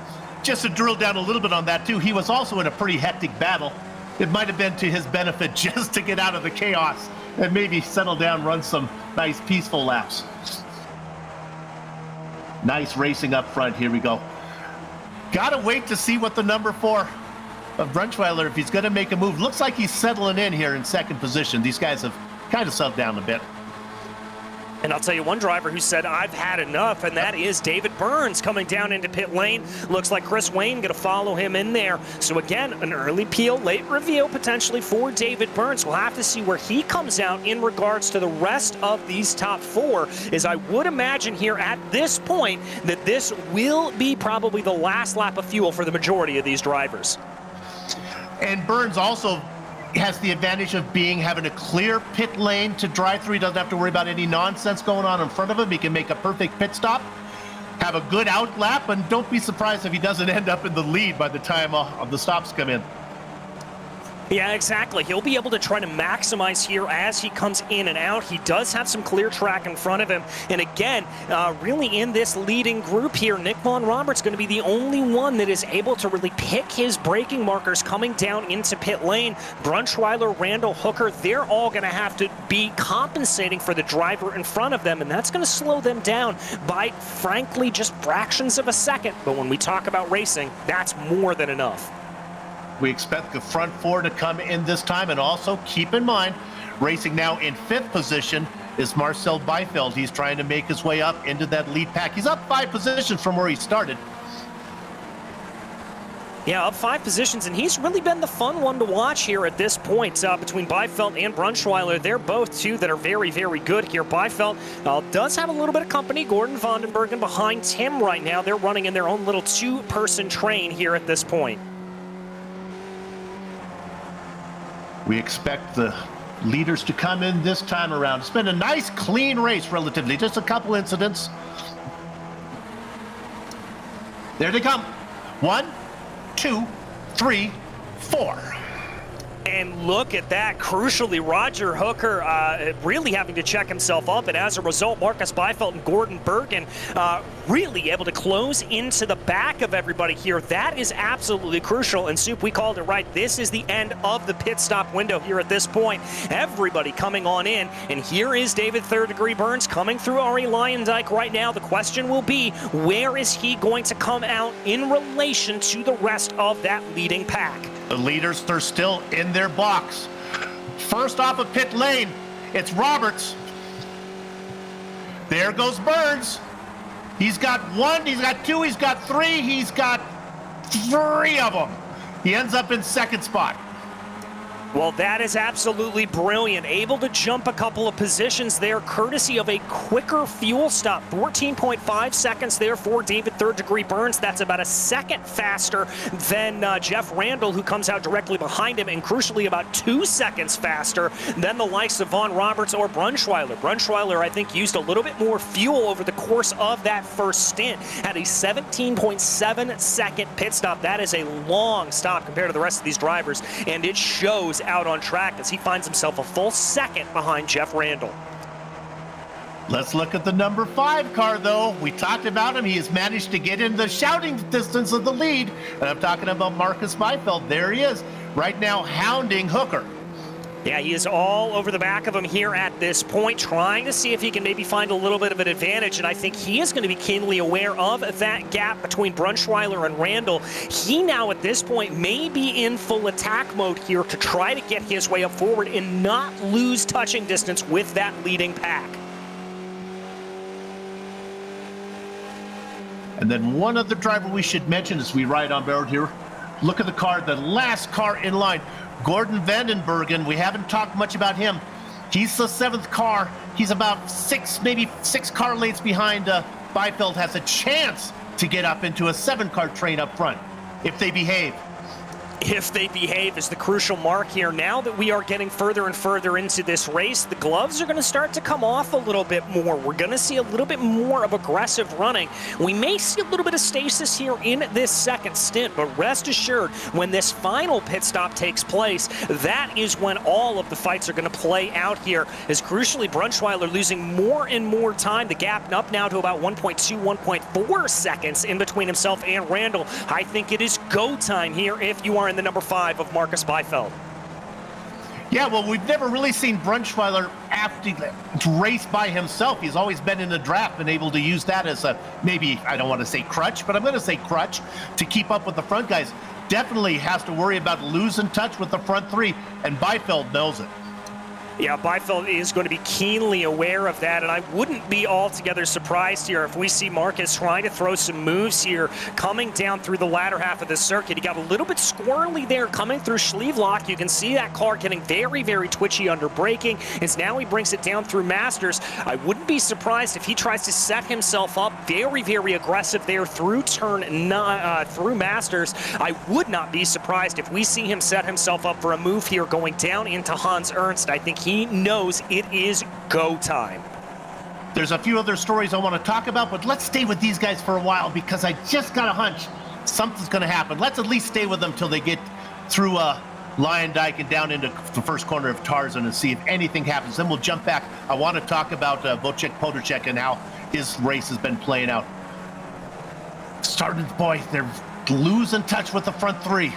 Just to drill down a little bit on that too, he was also in a pretty hectic battle. It might have been to his benefit just to get out of the chaos and maybe settle down, run some nice peaceful laps. Nice racing up front. Here we go. Gotta wait to see what the number 4 of Brunschweiler, if he's going to make a move. Looks like he's settling in here in second position. These guys have kind of settled down a bit. And I'll tell you one driver who said, I've had enough, and that is David Burns coming down into pit lane. Looks like Chris Wayne going to follow him in there. So again, an early peel, late reveal potentially for David Burns. We'll have to see where he comes out in regards to the rest of these top four, as I would imagine here at this point that this will be probably the last lap of fuel for the majority of these drivers. And Burns also has the advantage of having a clear pit lane to drive through. He doesn't have to worry about any nonsense going on in front of him. He can make a perfect pit stop, have a good out lap, and don't be surprised if he doesn't end up in the lead by the time of the stops come in. Yeah, exactly. He'll be able to try to maximize here as he comes in and out. He does have some clear track in front of him. And again, really in this leading group here, Nick Von Robert's going to be the only one that is able to really pick his braking markers coming down into pit lane. Brunschweiler, Randall, Hooker, they're all going to have to be compensating for the driver in front of them, and that's going to slow them down by, frankly, just fractions of a second. But when we talk about racing, that's more than enough. We expect the front four to come in this time, and also keep in mind, racing now in 5th position is Marcel Beifeld. He's trying to make his way up into that lead pack. He's up 5 positions from where he started. Yeah, up 5 positions, and he's really been the fun one to watch here at this point between Beifeld and Brunschweiler. They're both two that are very, very good here. Beifeld does have a little bit of company. Gordon Vandenbergen behind him right now. They're running in their own little 2-person train here at this point. We expect the leaders to come in this time around. It's been a nice, clean race, relatively. Just a couple incidents. There they come. 1, 2, 3, 4. And look at that. Crucially, Roger Hooker really having to check himself up. And as a result, Marcus Beifeld and Gordon Bergen really able to close into the back of everybody here. That is absolutely crucial. And Soup, we called it right. This is the end of the pit stop window here at this point. Everybody coming on in. And here is David Third Degree Burns coming through Ari Leyendijk right now. The question will be, where is he going to come out in relation to the rest of that leading pack? The leaders are still in their box. First off of pit lane, it's Roberts. There goes Burns. He's got 1, he's got 2, he's got 3, he's got 3 of them. He ends up in 2nd spot. Well, that is absolutely brilliant. Able to jump a couple of positions there, courtesy of a quicker fuel stop. 14.5 seconds there for David Third Degree Burns. That's about a second faster than Jeff Randall, who comes out directly behind him, and crucially about 2 seconds faster than the likes of Von Roberts or Brunschweiler. Brunschweiler, I think, used a little bit more fuel over the course of that first stint. Had a 17.7 second pit stop. That is a long stop compared to the rest of these drivers, and it shows out on track as he finds himself a full second behind Jeff Randall. Let's look at the number 5 car, though. We talked about him. He has managed to get in the shouting distance of the lead. And I'm talking about Marcus Beifeld. There he is, right now hounding Hooker. Yeah, he is all over the back of him here at this point, trying to see if he can maybe find a little bit of an advantage, and I think he is going to be keenly aware of that gap between Brunschweiler and Randall. He now, at this point, may be in full attack mode here to try to get his way up forward and not lose touching distance with that leading pack. And then one other driver we should mention as we ride on board here. Look at the car, the last car in line. Gordon Vandenbergen, we haven't talked much about him. He's the 7th car. He's about 6, maybe 6 car lengths behind Beifeld. Has a chance to get up into a 7-car train up front if they behave. If they behave is the crucial mark here. Now that we are getting further and further into this race, the gloves are going to start to come off a little bit more. We're going to see a little bit more of aggressive running. We may see a little bit of stasis here in this second stint, but rest assured, when this final pit stop takes place, that is when all of the fights are going to play out here. As crucially, Brunschweiler losing more and more time. The gap up now to about 1.2, 1.4 seconds in between himself and Randall. I think it is go time here if you are in the number 5 of Marcus Beifeld. Yeah, well, we've never really seen Brunschweiler to race by himself. He's always been in the draft, been able to use that as a, maybe, I don't want to say crutch, but I'm going to say crutch to keep up with the front guys. Definitely has to worry about losing touch with the front 3, and Beifeld knows it. Yeah, Beifeld is going to be keenly aware of that, and I wouldn't be altogether surprised here if we see Marcus trying to throw some moves here coming down through the latter half of the circuit. He got a little bit squirrely there coming through Schlievelock. You can see that car getting very, very twitchy under braking, as now he brings it down through Masters. I wouldn't be surprised if he tries to set himself up very, very aggressive there through through Masters. I would not be surprised if we see him set himself up for a move here going down into Hans Ernst. I think he knows it is go time. There's a few other stories I want to talk about, but let's stay with these guys for a while because I just got a hunch something's going to happen. Let's at least stay with them till they get through Lion Dyke and down into the first corner of Tarzan and see if anything happens. Then we'll jump back. I want to talk about Wojciech Podorczyk and how his race has been playing out. Boy, they're losing touch with the front three.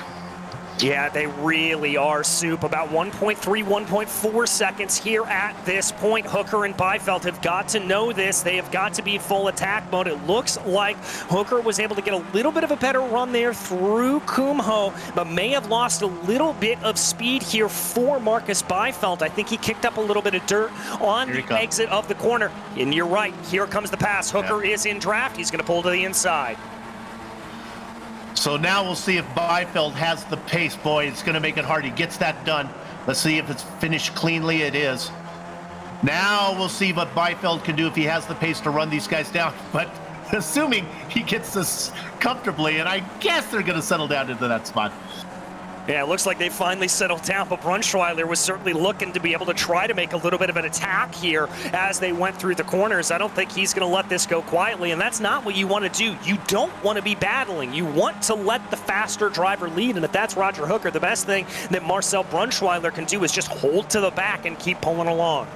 Yeah, they really are, Soup. About 1.3, 1.4 seconds here at this point. Hooker and Beifeld have got to know this. They have got to be full attack mode. It looks like Hooker was able to get a little bit of a better run there through Kumho, but may have lost a little bit of speed here for Marcus Beifeld. I think he kicked up a little bit of dirt on the exit of the corner. And you're right, here comes the pass. Hooker is in draft. He's going to pull to the inside. So now we'll see if Beifeld has the pace. Boy, it's going to make it hard. He gets that done. Let's see if it's finished cleanly. It is. Now we'll see what Beifeld can do if he has the pace to run these guys down. But assuming he gets this comfortably, and I guess they're going to settle down into that spot. Yeah, it looks like they finally settled down, but Brunschweiler was certainly looking to be able to try to make a little bit of an attack here as they went through the corners. I don't think he's going to let this go quietly, and that's not what you want to do. You don't want to be battling. You want to let the faster driver lead, and if that's Roger Hooker, the best thing that Marcel Brunschweiler can do is just hold to the back and keep pulling along.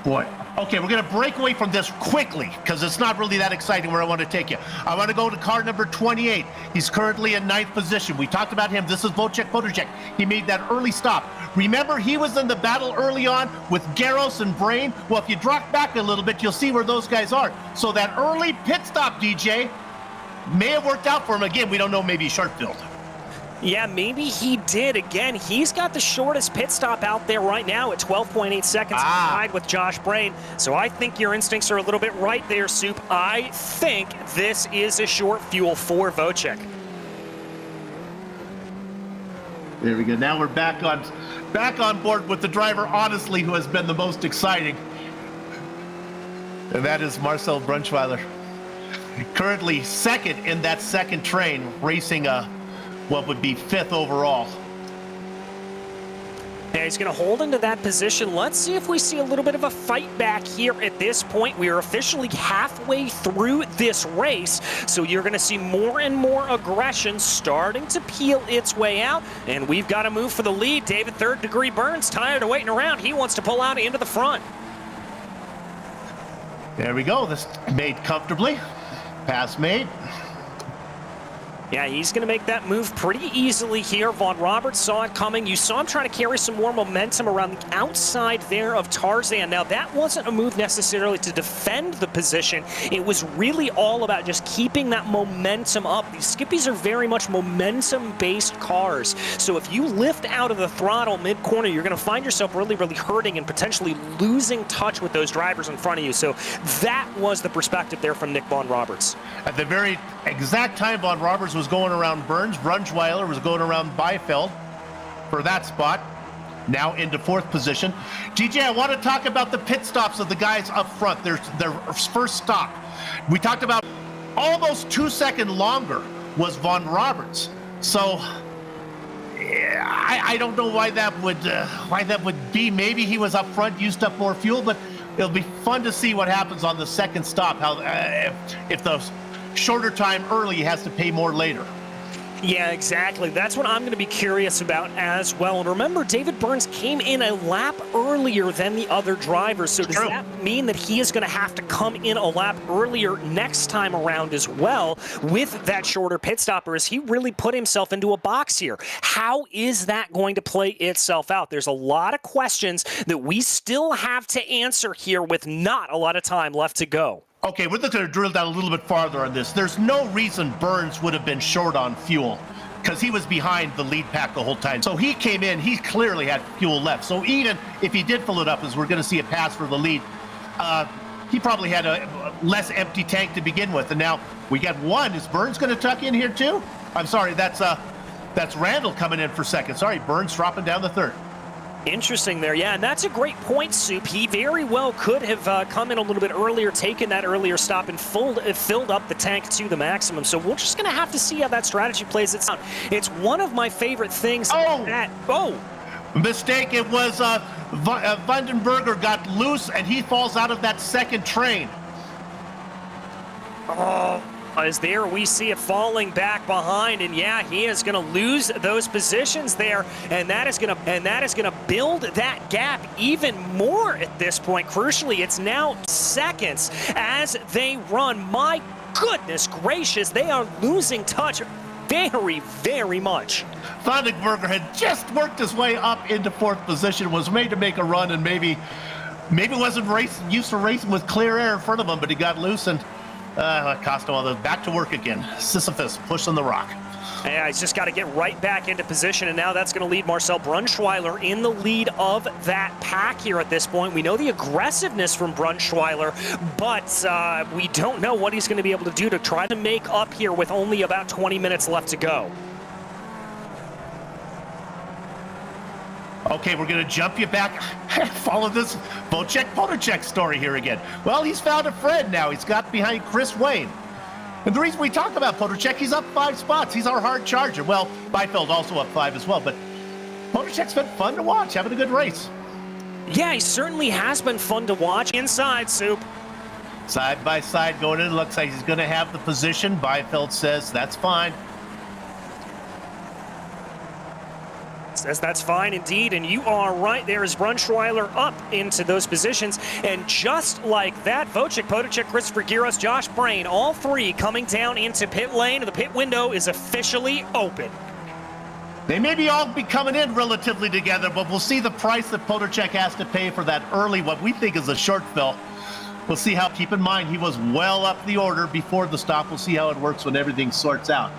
Boy. Okay, we're going to break away from this quickly because it's not really that exciting where I want to take you. I want to go to car number 28. He's currently in 9th position. We talked about him. This is Wojciech Podorczyk. He made that early stop. Remember, he was in the battle early on with Garros and Brain. Well, if you drop back a little bit, you'll see where those guys are. So that early pit stop, DJ, may have worked out for him. Again, we don't know, maybe short-filled. Yeah, maybe he did. Again, he's got the shortest pit stop out there right now at 12.8 seconds tied with Josh Brain. So I think your instincts are a little bit right there, Soup. I think this is a short fuel for Wojciech. There we go. Now we're back on board with the driver, honestly, who has been the most exciting. And that is Marcel Brunschweiler. Currently second in that second train, racing what would be 5th overall. Yeah, he's going to hold into that position. Let's see if we see a little bit of a fight back here at this point. We are officially halfway through this race, so you're going to see more and more aggression starting to peel its way out, and we've got to move for the lead. David Third Degree Burns, tired of waiting around. He wants to pull out into the front. There we go. This made comfortably. Pass made. Yeah, he's going to make that move pretty easily here. Von Roberts saw it coming. You saw him trying to carry some more momentum around the outside there of Tarzan. Now, that wasn't a move necessarily to defend the position. It was really all about just keeping that momentum up. These Skippies are very much momentum-based cars. So if you lift out of the throttle mid-corner, you're going to find yourself really, really hurting and potentially losing touch with those drivers in front of you. So that was the perspective there from Nick Von Roberts. At the very exact time Von Roberts was going around Burns, Brunschweiler was going around Beifeld for that spot. Now into 4th position. DJ, I want to talk about the pit stops of the guys up front. Their first stop. We talked about almost 2 seconds longer was Von Roberts. So I don't know why that would be. Maybe he was up front, used up more fuel, but it'll be fun to see what happens on the second stop. How if the shorter time early, he has to pay more later. Yeah, exactly. That's what I'm going to be curious about as well. And remember, David Burns came in a lap earlier than the other drivers. So does that mean that he is going to have to come in a lap earlier next time around as well with that shorter pit stop? Or has he really put himself into a box here? How is that going to play itself out? There's a lot of questions that we still have to answer here with not a lot of time left to go. Okay, we're just going to drill down a little bit farther on this. There's no reason Burns would have been short on fuel. because he was behind the lead pack the whole time. So he came in, he clearly had fuel left. So even if he did fill it up, as we're going to see a pass for the lead, he probably had a less empty tank to begin with. And now we got one. Is Burns going to tuck in here too? I'm sorry, that's Randall coming in for second. Sorry, Burns dropping down the third. Interesting there, yeah, and that's a great point, Soup. He very well could have come in a little bit earlier, taken that earlier stop, and filled up the tank to the maximum. So we're just going to have to see how that strategy plays itself out. It's one of my favorite things. Mistake. It was Vandenberger got loose, and he falls out of that second train. As there we see it falling back behind, and yeah, he is going to lose those positions there, and that is going to build that gap even more at this point. Crucially, it's now seconds as they run. My goodness gracious, they are losing touch very, very much. Vandenberger had just worked his way up into fourth position, was made to make a run, and maybe wasn't used to racing with clear air in front of him, but he got loose and cost him all the back to work again. Sisyphus pushing the rock. Yeah, he's just got to get right back into position, and now that's going to lead Marcel Brunschweiler in the lead of that pack here at this point. We know the aggressiveness from Brunschweiler, but we don't know what he's going to be able to do to try to make up here with only about 20 minutes left to go. Okay, we're going to jump you back. Follow this Vocek-Podacek story here again. Well, he's found a friend now. He's got behind Chris Wayne. And the reason we talk about Podacek, he's up 5 spots. He's our hard charger. Well, Beifeld also up 5 as well, but Podacek's been fun to watch, having a good race. Yeah, he certainly has been fun to watch. Inside, Soup. Side by side going in. Looks like he's going to have the position. Beifeld says that's fine. Says that's fine indeed, and you are right. There is Brunschweiler up into those positions, and just like that, Vocek, Podacek, Christopher Giros, Josh Brain, all three coming down into pit lane, and the pit window is officially open. They may all be coming in relatively together, but we'll see the price that Podacek has to pay for that early, what we think is a short fill. We'll see how, keep in mind, he was well up the order before the stop. We'll see how it works when everything sorts out.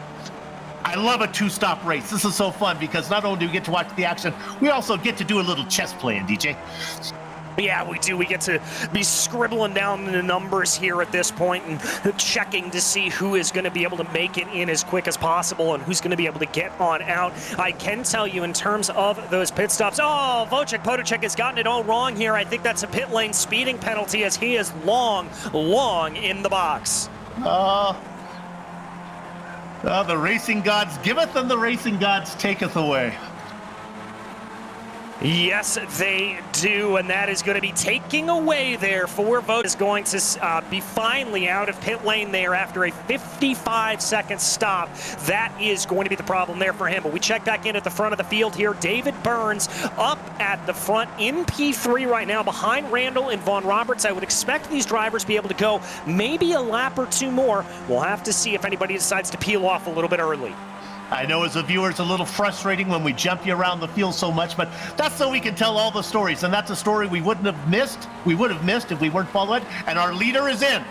I love a 2-stop race. This is so fun because not only do we get to watch the action, we also get to do a little chess playing, DJ. Yeah, we do. We get to be scribbling down the numbers here at this point and checking to see who is going to be able to make it in as quick as possible and who's going to be able to get on out. I can tell you in terms of those pit stops, Vocek-Podacek has gotten it all wrong here. I think that's a pit lane speeding penalty as he is long in the box. The racing gods giveth and the racing gods taketh away. Yes, they do, and that is going to be taking away there for Vogt. Is going to be finally out of pit lane there after a 55-second stop. That is going to be the problem there for him. But we check back in at the front of the field here. David Burns up at the front in P3 right now behind Randall and Vaughn Roberts. I would expect these drivers to be able to go maybe a lap or two more. We'll have to see if anybody decides to peel off a little bit early. I know as a viewer it's a little frustrating when we jump you around the field so much, but that's so we can tell all the stories, and that's a story we wouldn't have missed. We would have missed if we weren't following, and our leader is in.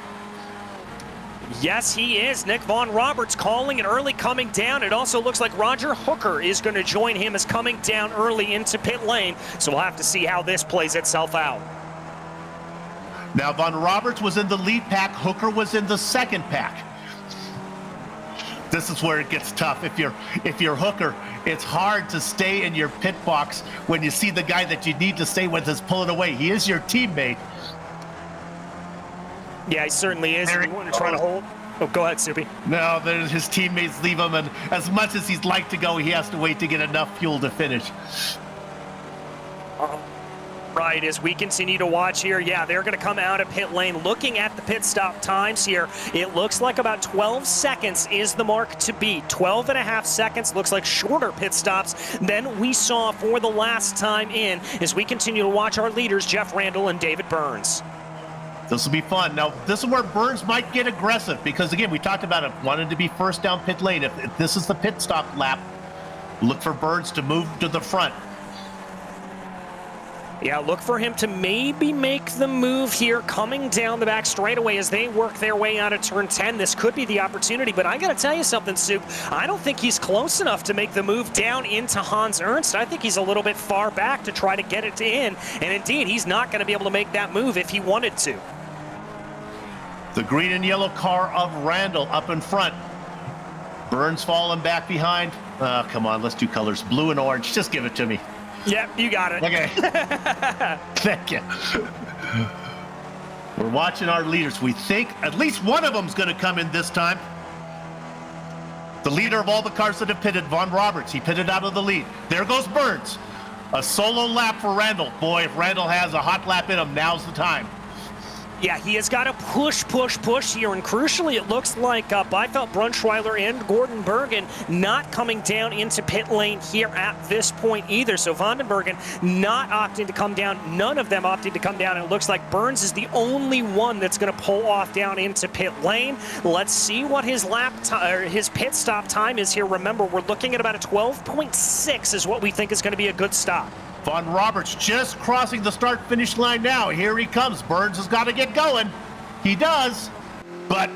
Yes, he is. Nick Vaughn Roberts calling it early coming down. It also looks like Roger Hooker is going to join him as coming down early into pit lane, so we'll have to see how this plays itself out. Now, Vaughn Roberts was in the lead pack. Hooker was in the second pack. This is where it gets tough. If you're Hooker, it's hard to stay in your pit box when you see the guy that you need to stay with is pulling away. He is your teammate. Yeah, he certainly is. You want to try to hold? Oh, go ahead, Soupy. No, his teammates leave him, and as much as he'd like to go, he has to wait to get enough fuel to finish. Right, as we continue to watch here, yeah, they're going to come out of pit lane. Looking at the pit stop times here, it looks like about 12 seconds is the mark to beat. 12 and a half seconds, looks like shorter pit stops than we saw for the last time in, as we continue to watch our leaders, Jeff Randall and David Burns. This will be fun. Now, this is where Burns might get aggressive because, again, we talked about it, wanted to be first down pit lane. If this is the pit stop lap, look for Burns to move to the front. Yeah, look for him to maybe make the move here, coming down the back straightaway as they work their way out of turn 10. This could be the opportunity, but I got to tell you something, Soup. I don't think he's close enough to make the move down into Hans Ernst. I think he's a little bit far back to try to get it in, and indeed, he's not going to be able to make that move if he wanted to. The green and yellow car of Randall up in front. Burns falling back behind. Oh, come on, let's do colors. Blue and orange. Just give it to me. Yep, you got it. Okay. Thank you. We're watching our leaders. We think at least one of them's going to come in this time. The leader of all the cars that have pitted, Von Roberts. He pitted out of the lead. There goes Burns. A solo lap for Randall. Boy, if Randall has a hot lap in him, now's the time. Yeah, he has got to push here, and crucially, it looks like Beifeld, Brunschweiler, and Gordon Bergen not coming down into pit lane here at this point either. So Vandenbergen not opting to come down, none of them opting to come down, and it looks like Burns is the only one that's going to pull off down into pit lane. Let's see what his his pit stop time is here. Remember, we're looking at about a 12.6 is what we think is going to be a good stop. Von Roberts just crossing the start-finish line now. Here he comes. Burns has got to get going. He does. But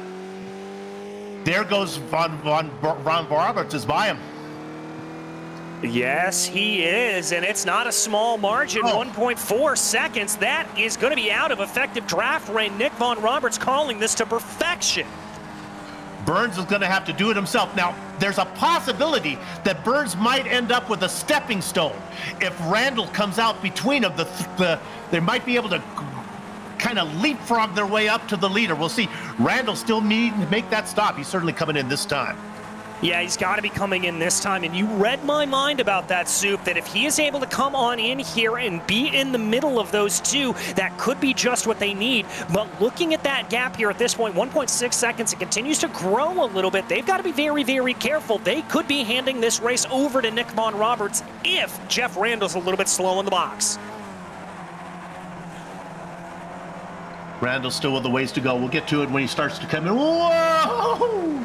there goes Von Roberts is by him. Yes, he is, and it's not a small margin, 1.4 seconds. That is going to be out of effective draft range. Nick Von Roberts calling this to perfection. Burns is going to have to do it himself. Now, there's a possibility that Burns might end up with a stepping stone. If Randall comes out between them, they might be able to kind of leapfrog their way up to the leader. We'll see. Randall still needing to make that stop. He's certainly coming in this time. Yeah, he's got to be coming in this time, and you read my mind about that, Soup, that if he is able to come on in here and be in the middle of those two, that could be just what they need. But looking at that gap here at this point, 1.6 seconds, it continues to grow a little bit. They've got to be very, very careful. They could be handing this race over to Nick Von Roberts if Jeff Randall's a little bit slow in the box. Randall still with a ways to go. We'll get to it when he starts to come in. Whoa!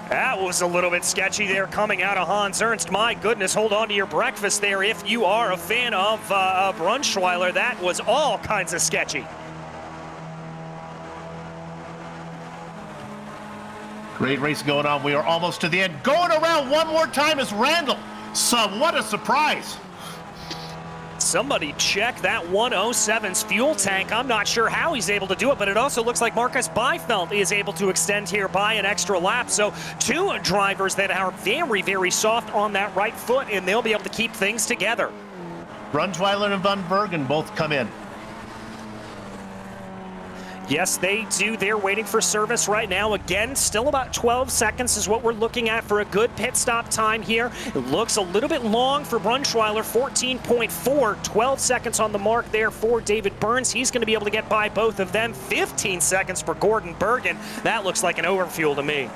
That was a little bit sketchy there coming out of Hans Ernst. My goodness, hold on to your breakfast there if you are a fan of Brunschweiler. That was all kinds of sketchy. Great race going on. We are almost to the end. Going around one more time is Randall. So what a surprise. Somebody check that 107's fuel tank. I'm not sure how he's able to do it, but it also looks like Marcus Beifeld is able to extend here by an extra lap. So two drivers that are very, very soft on that right foot, and they'll be able to keep things together. Brunschweiler and Van Bergen both come in. Yes, they do. They're waiting for service right now. Again, still about 12 seconds is what we're looking at for a good pit stop time here. It looks a little bit long for Brunschweiler, 14.4. 12 seconds on the mark there for David Burns. He's going to be able to get by both of them. 15 seconds for Gordon Bergen. That looks like an overfuel to me.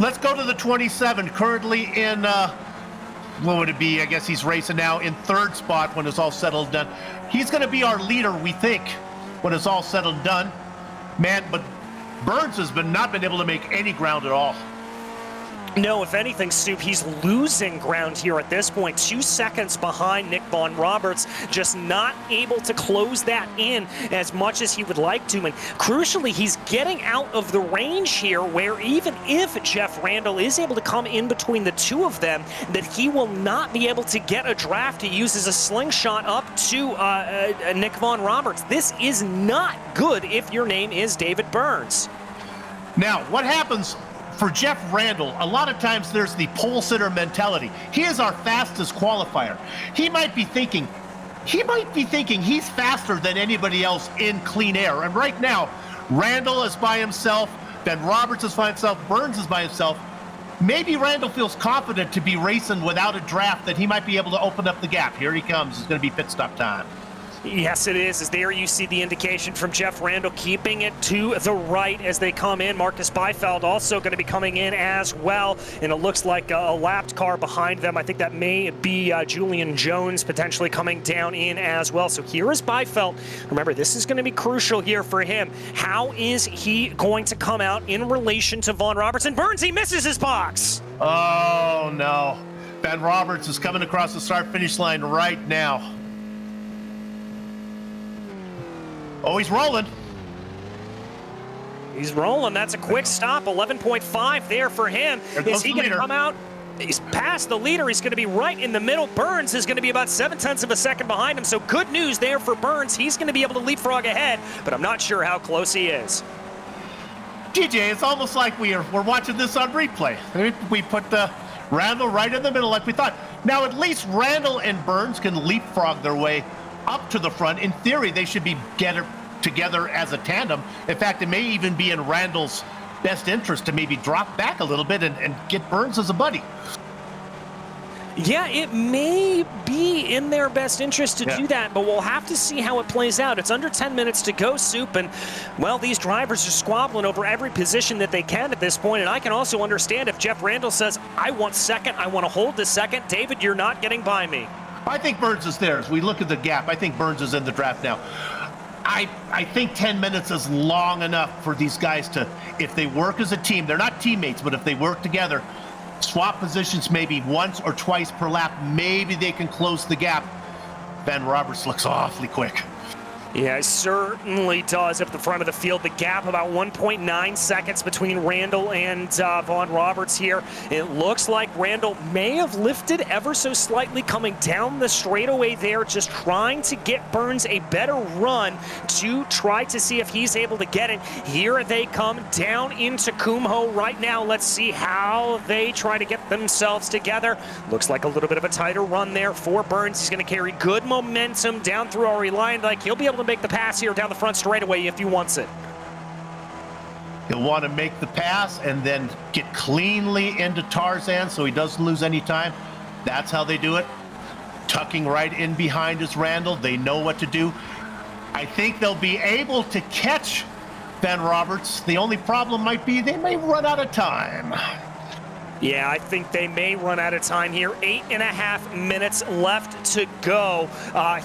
Let's go to the 27, currently in, what would it be? I guess he's racing now in third spot when it's all settled and done. He's going to be our leader, we think, when it's all settled and done. Man, but Burns has not been able to make any ground at all. No, if anything, Soup, he's losing ground here at this point. 2 seconds behind Nick Von Roberts, just not able to close that in as much as he would like to. And crucially, he's getting out of the range here where even if Jeff Randall is able to come in between the two of them, that he will not be able to get a draft to use as a slingshot up to Nick Von Roberts. This is not good if your name is David Burns. Now, what happens for Jeff Randall, a lot of times there's the pole sitter mentality. He is our fastest qualifier. He might be thinking he's faster than anybody else in clean air. And right now, Randall is by himself, then Roberts is by himself, Burns is by himself. Maybe Randall feels confident to be racing without a draft, that he might be able to open up the gap. Here he comes. It's going to be pit stop time. Yes, it is. As there you see the indication from Jeff Randall keeping it to the right as they come in. Marcus Beifeld also going to be coming in as well. And it looks like a lapped car behind them. I think that may be Julian Jones potentially coming down in as well. So here is Beifeld. Remember, this is going to be crucial here for him. How is he going to come out in relation to Von Roberts? And Burns, he misses his box. Oh, no. Ben Roberts is coming across the start-finish line right now. Oh, he's rolling. He's rolling. That's a quick stop. 11.5 there for him. Is he going to come out? He's past the leader. He's going to be right in the middle. Burns is going to be about 0.7 of a second behind him. So good news there for Burns. He's going to be able to leapfrog ahead, but I'm not sure how close he is. DJ, it's almost like we're watching this on replay. We put Randall right in the middle like we thought. Now, at least Randall and Burns can leapfrog their way up to the front. In theory, they should be together as a tandem. In fact, it may even be in Randall's best interest to maybe drop back a little bit and get Burns as a buddy. Yeah, it may be in their best interest to do that, but we'll have to see how it plays out. It's under 10 minutes to go, Soup, and, well, these drivers are squabbling over every position that they can at this point, and I can also understand if Jeff Randall says, I want second, I want to hold the second. David, you're not getting by me. I think Burns is there. As we look at the gap, I think Burns is in the draft now. I think 10 minutes is long enough for these guys to, if they work as a team, they're not teammates, but if they work together, swap positions maybe once or twice per lap, maybe they can close the gap. Ben Roberts looks awfully quick. Yeah, it certainly does up the front of the field. The gap about 1.9 seconds between Randall and Vaughn Roberts here. It looks like Randall may have lifted ever so slightly coming down the straightaway there, just trying to get Burns a better run to try to see if he's able to get it. Here they come down into Kumho right now. Let's see how they try to get themselves together. Looks like a little bit of a tighter run there for Burns. He's going to carry good momentum down through our line. Like he'll be able to make the pass here down the front straightaway if he wants it. He'll want to make the pass and then get cleanly into Tarzan so he doesn't lose any time. That's how they do it. Tucking right in behind is Randall. They know what to do. I think they'll be able to catch Ben Roberts. The only problem might be they may run out of time. Yeah, I think they may run out of time here. 8.5 minutes left to go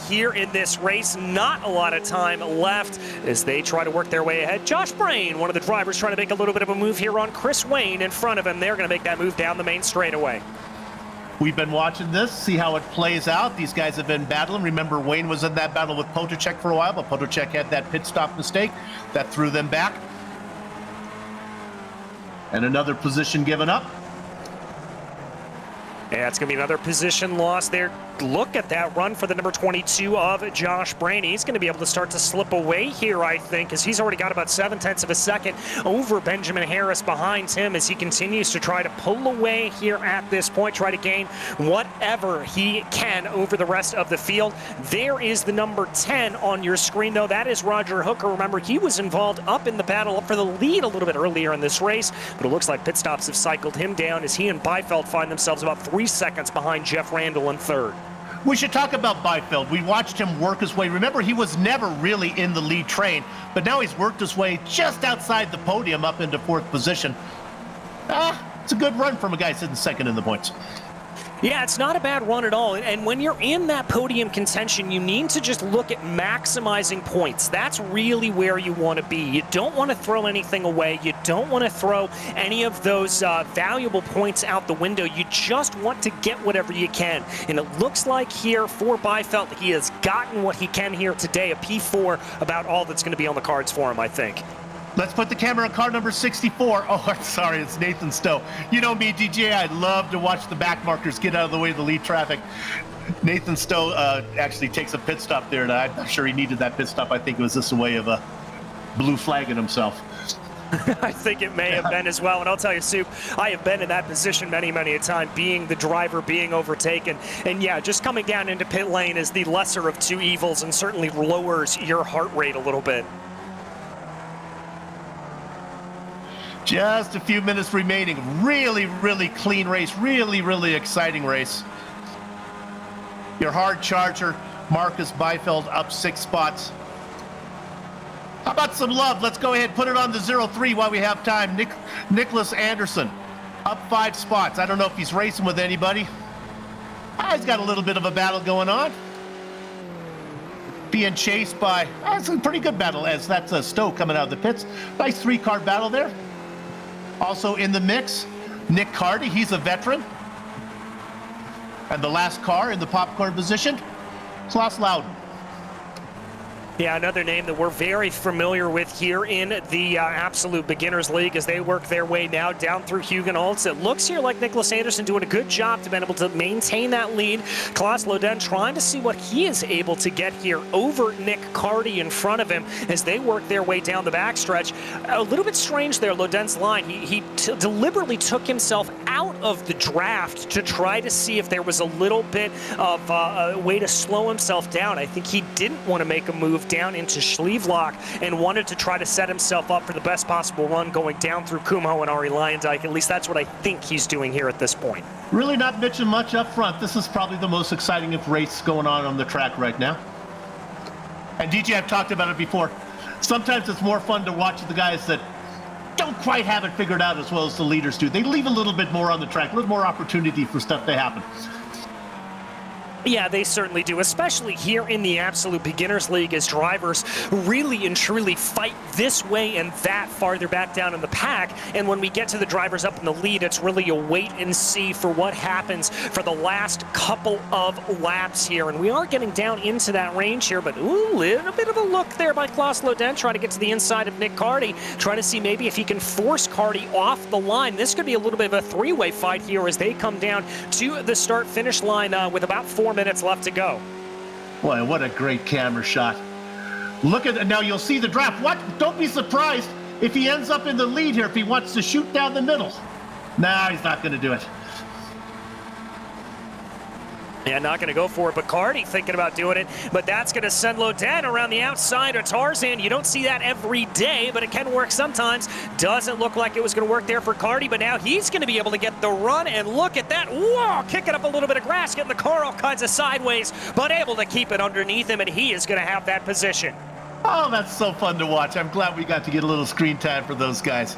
here in this race. Not a lot of time left as they try to work their way ahead. Josh Brain, one of the drivers, trying to make a little bit of a move here on Chris Wayne in front of him. They're going to make that move down the main straightaway. We've been watching this, see how it plays out. These guys have been battling. Remember, Wayne was in that battle with Potacek for a while, but Potacek had that pit stop mistake that threw them back. And another position given up. Yeah, it's going to be another position loss there. Look at that run for the number 22 of Josh Brain. He's going to be able to start to slip away here, I think, as he's already got about 0.7 of a second over Benjamin Harris behind him as he continues to try to pull away here at this point, try to gain whatever he can over the rest of the field. There is the number 10 on your screen, though. That is Roger Hooker. Remember, he was involved up in the battle, up for the lead a little bit earlier in this race, but it looks like pit stops have cycled him down as he and Beifeld find themselves about 3 seconds behind Jeff Randall in third. We should talk about Beifeld. We watched him work his way. Remember, he was never really in the lead train, but now he's worked his way just outside the podium up into fourth position. It's a good run from a guy sitting second in the points. Yeah, it's not a bad run at all. And when you're in that podium contention, you need to just look at maximizing points. That's really where you want to be. You don't want to throw anything away. You don't want to throw any of those valuable points out the window. You just want to get whatever you can. And it looks like here for Beifeld, he has gotten what he can here today, a P4, about all that's going to be on the cards for him, I think. Let's put the camera on car number 64. Oh, I'm sorry, it's Nathan Stowe. You know me, DJ, I love to watch the back markers get out of the way of the lead traffic. Nathan Stowe actually takes a pit stop there, and I'm not sure he needed that pit stop. I think it was just a way of blue flagging himself. I think it may have been as well, and I'll tell you, Soup, I have been in that position many, many a time, being the driver, being overtaken, and yeah, just coming down into pit lane is the lesser of two evils and certainly lowers your heart rate a little bit. Just a few minutes remaining. Really, really clean race. Really, really exciting race. Your hard charger, Marcus Beifeld, up 6 spots. How about some love? Let's go ahead and put it on the 0-3 while we have time. Nicholas Anderson, up 5 spots. I don't know if he's racing with anybody. He's got a little bit of a battle going on. Being chased by, it's a pretty good battle as that's a Stowe coming out of the pits. Nice 3-car battle there. Also in the mix, Nick Carty, he's a veteran. And the last car in the popcorn position, Klaus Loudon. Yeah, another name that we're very familiar with here in the Absolute Beginners League as they work their way now down through Huguenots. It looks here like Nicholas Anderson doing a good job to be able to maintain that lead. Klaus Loden trying to see what he is able to get here over Nick Carty in front of him as they work their way down the backstretch. A little bit strange there, Loden's line. He deliberately took himself out of the draft to try to see if there was a little bit of a way to slow himself down. I think he didn't want to make a move down into Schlevelock and wanted to try to set himself up for the best possible run going down through Kumho and Ari Lyondike. At least that's what I think he's doing here at this point. Really not mentioning much up front. This is probably the most exciting race going on the track right now. And DJ, I've talked about it before. Sometimes it's more fun to watch the guys that don't quite have it figured out as well as the leaders do. They leave a little bit more on the track, a little more opportunity for stuff to happen. Yeah, they certainly do, especially here in the Absolute Beginners League as drivers really and truly fight this way and that farther back down in the pack. And when we get to the drivers up in the lead, it's really a wait and see for what happens for the last couple of laps here. And we are getting down into that range here, but ooh, a little bit of a look there by Klaus Loden trying to get to the inside of Nick Carty, trying to see maybe if he can force Carty off the line. This could be a little bit of a three-way fight here as they come down to the start-finish line with about 4 minutes left to go. Boy, what a great camera shot. Look at it. Now you'll see the draft. What? Don't be surprised if he ends up in the lead here, if he wants to shoot down the middle. Nah, he's not going to do it. Yeah, not going to go for it, but Carty thinking about doing it, but that's going to send Loden around the outside of Tarzan. You don't see that every day, but it can work sometimes. Doesn't look like it was going to work there for Carty, but now he's going to be able to get the run, and look at that. Whoa, kicking up a little bit of grass, getting the car all kinds of sideways, but able to keep it underneath him, and he is going to have that position. Oh, that's so fun to watch. I'm glad we got to get a little screen time for those guys.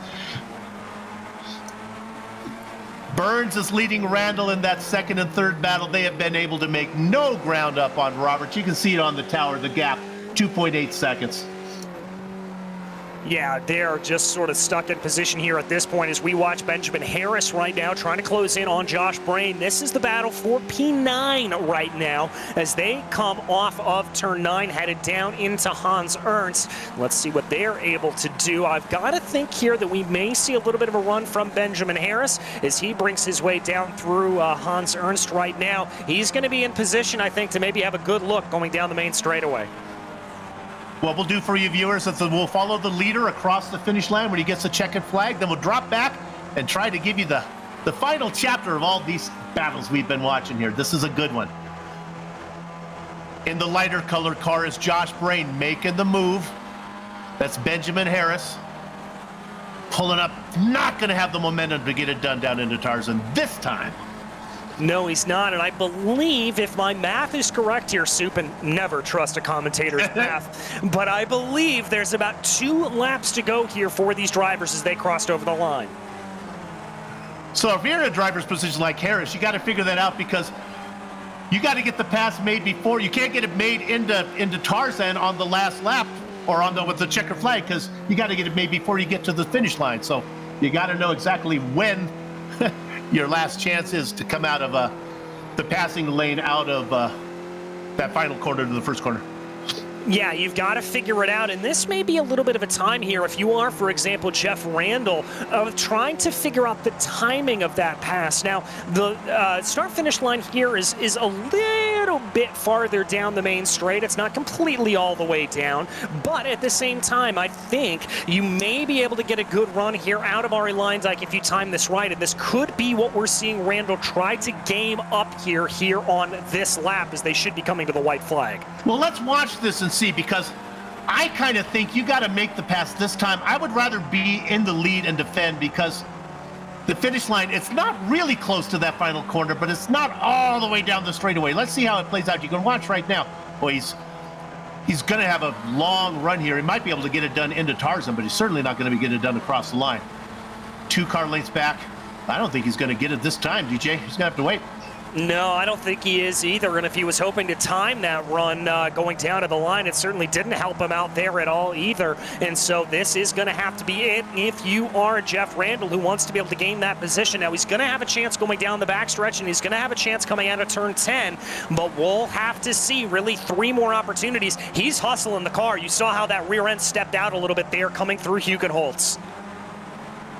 Burns is leading Randall in that second and third battle. They have been able to make no ground up on Roberts. You can see it on the tower, the gap, 2.8 seconds. Yeah, they're just sort of stuck in position here at this point as we watch Benjamin Harris right now trying to close in on Josh Brain. This is the battle for P9 right now as they come off of turn 9, headed down into Hans Ernst. Let's see what they're able to do. I've got to think here that we may see a little bit of a run from Benjamin Harris as he brings his way down through Hans Ernst right now. He's going to be in position, I think, to maybe have a good look going down the main straightaway. What we'll do for you viewers is that we'll follow the leader across the finish line when he gets the checkered flag. Then we'll drop back and try to give you the final chapter of all these battles we've been watching here. This is a good one. In the lighter colored car is Josh Brain making the move. That's Benjamin Harris. Pulling up, not going to have the momentum to get it done down into Tarzan this time. No, he's not, and I believe, if my math is correct here, Soup, and never trust a commentator's math, but I believe there's about 2 laps to go here for these drivers as they crossed over the line. So if you're in a driver's position like Harris, you got to figure that out because you got to get the pass made before. You can't get it made into Tarzan on the last lap or with the checker flag because you got to get it made before you get to the finish line. So you got to know exactly when your last chance is to come out of the passing lane out of that final corner to the first corner. Yeah, you've got to figure it out, and this may be a little bit of a time here if you are, for example, Jeff Randall, of trying to figure out the timing of that pass. Now, the start-finish line here is a little bit farther down the main straight. It's not completely all the way down, but at the same time, I think you may be able to get a good run here out of Ari Lyondike if you time this right, and this could be what we're seeing Randall try to game up here on this lap as they should be coming to the white flag. Well, let's watch this and see, because I kind of think you got to make the pass this time. I would rather be in the lead and defend because the finish line, it's not really close to that final corner, but it's not all the way down the straightaway. Let's see how it plays out. You can watch right now. Boy, he's going to have a long run here. He might be able to get it done into Tarzan, but he's certainly not going to be getting it done across the line. 2 car lengths back. I don't think he's going to get it this time, DJ. He's going to have to wait. No, I don't think he is either. And if he was hoping to time that run going down to the line, it certainly didn't help him out there at all either. And so this is going to have to be it if you are Jeff Randall, who wants to be able to gain that position. Now, he's going to have a chance going down the backstretch, and he's going to have a chance coming out of turn 10. But we'll have to see really 3 more opportunities. He's hustling the car. You saw how that rear end stepped out a little bit there coming through Hugenholtz.